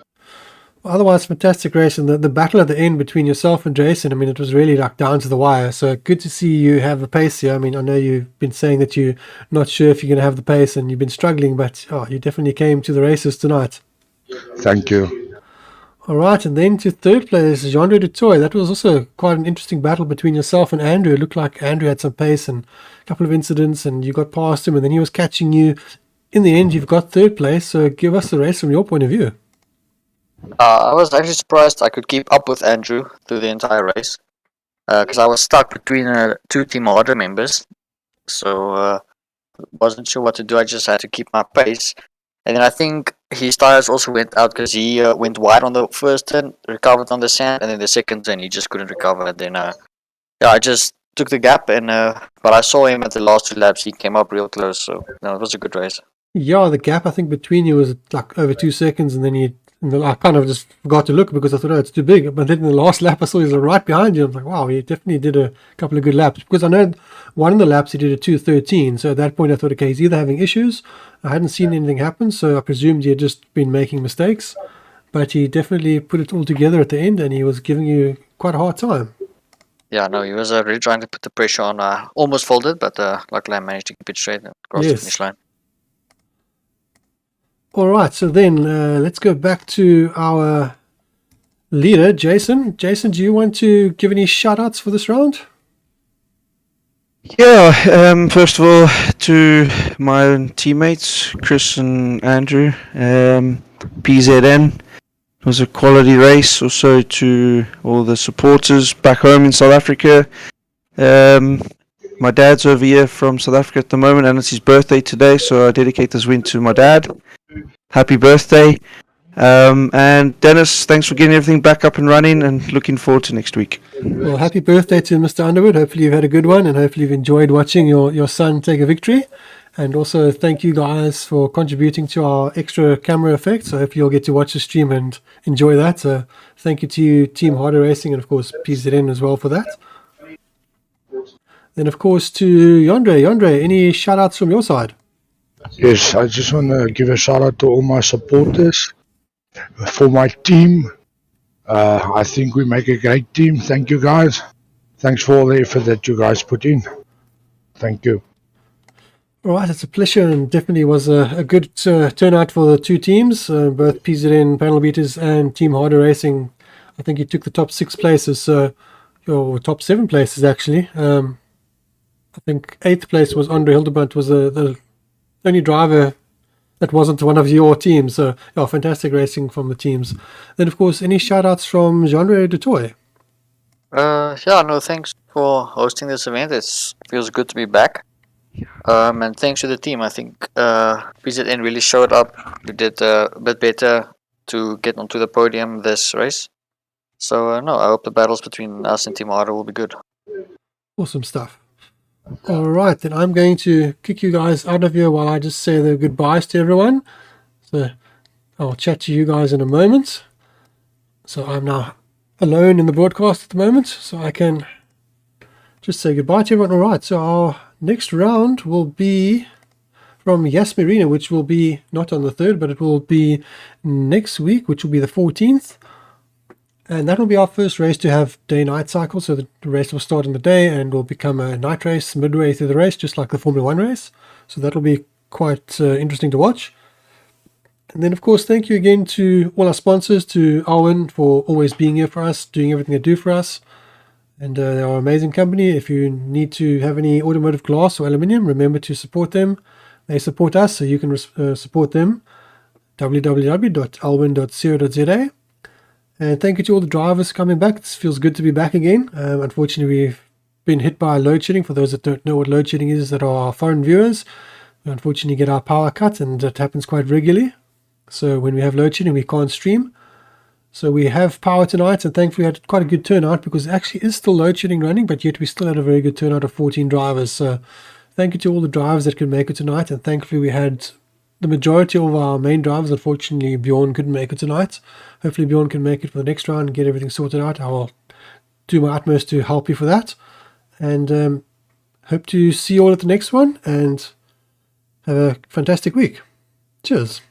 Otherwise, fantastic race, and the battle at the end between yourself and Jason, I mean, it was really like down to the wire. So good to see you have the pace here. I mean, I know you've been saying that you're not sure if you're going to have the pace and you've been struggling, but you definitely came to the races tonight. Thank you. All right, and then to third place, Yandere du Toit. That was also quite an interesting battle between yourself and Andrew. It looked like Andrew had some pace and a couple of incidents, and you got past him, and then he was catching you. In the end, you've got third place, so give us the race from your point of view. I was actually surprised I could keep up with Andrew through the entire race, because I was stuck between two Team Harder members, so wasn't sure what to do. I just had to keep my pace. And then I think his tires also went out because he went wide on the first turn, recovered on the sand, and then the second turn he just couldn't recover. And then I just took the gap, and but I saw him at the last two laps. He came up real close, so it was a good race. Yeah, the gap I think between you was like over 2 seconds, and then I kind of just forgot to look because I thought, it's too big. But then in the last lap, I saw he was right behind you. I was like, wow, he definitely did a couple of good laps. Because I know one of the laps he did a 2:13. So at that point, I thought, okay, he's either having issues. I hadn't seen anything happen, so I presumed he had just been making mistakes. But he definitely put it all together at the end, and he was giving you quite a hard time. Yeah, no, he was really trying to put the pressure on. Almost folded, but luckily I managed to keep it straight and cross the finish line. All right, so then let's go back to our leader, Jason. Jason, do you want to give any shout-outs for this round? Yeah, first of all, to my own teammates, Chris and Andrew, PZN. It was a quality race. Also to all the supporters back home in South Africa. My dad's over here from South Africa at the moment, and it's his birthday today, so I dedicate this win to my dad. Happy birthday. And Dennis, thanks for getting everything back up and running, and looking forward to next week. Well, happy birthday to Mr. Underwood. Hopefully you've had a good one, and hopefully you've enjoyed watching your son take a victory. And also thank you guys for contributing to our extra camera effect. So hopefully you'll get to watch the stream and enjoy that. So thank you to you, Team Harder Racing, and of course PZN as well for that. Then of course to Yondre. Yondre, any shout outs from your side? Yes, I just want to give a shout out to all my supporters. For my team, I think we make a great team. Thank you guys. Thanks for all the effort that you guys put in. Thank you. All right, it's a pleasure, and definitely was a good turnout for the two teams, both PZN Panel Beaters and Team Harder Racing. I think you took the top 6 places, or top 7 places actually. I think 8th place was Andre Hildebrandt, was the only driver that wasn't one of your teams. So, yeah, fantastic racing from the teams. Then, of course, any shout-outs from Genre de Toy? Yeah, no, thanks for hosting this event. It feels good to be back. And thanks to the team. I think PZN really showed up. We did a bit better to get onto the podium this race. So, no, I hope the battles between us and Team Harder will be good. Awesome stuff. All right, then I'm going to kick you guys out of here while I just say the goodbyes to everyone. So I'll chat to you guys in a moment. So I'm now alone in the broadcast at the moment, so I can just say goodbye to everyone. All right, so our next round will be from Marina, which will be not on the 3rd, but it will be next week, which will be the 14th. And that will be our first race to have day-night cycle. So the race will start in the day and will become a night race midway through the race, just like the Formula 1 race. So that will be quite interesting to watch. And then, of course, thank you again to all our sponsors, to Alwin for always being here for us, doing everything they do for us. And they are an amazing company. If you need to have any automotive glass or aluminium, remember to support them. They support us, so you can support them. www.alwin.co.za. And thank you to all the drivers coming back. It feels good to be back again. Unfortunately, we've been hit by load shedding. For those that don't know what load shedding is, that are our foreign viewers, we unfortunately get our power cut, and that happens quite regularly. So when we have load shedding, we can't stream. So we have power tonight, and thankfully we had quite a good turnout, because it actually is still load shedding running, but yet we still had a very good turnout of 14 drivers. So thank you to all the drivers that could make it tonight, and thankfully we had the majority of our main drivers. Unfortunately, Bjorn couldn't make it tonight. Hopefully Bjorn can make it for the next round and get everything sorted out. I will do my utmost to help you for that. And hope to see you all at the next one, and have a fantastic week. Cheers.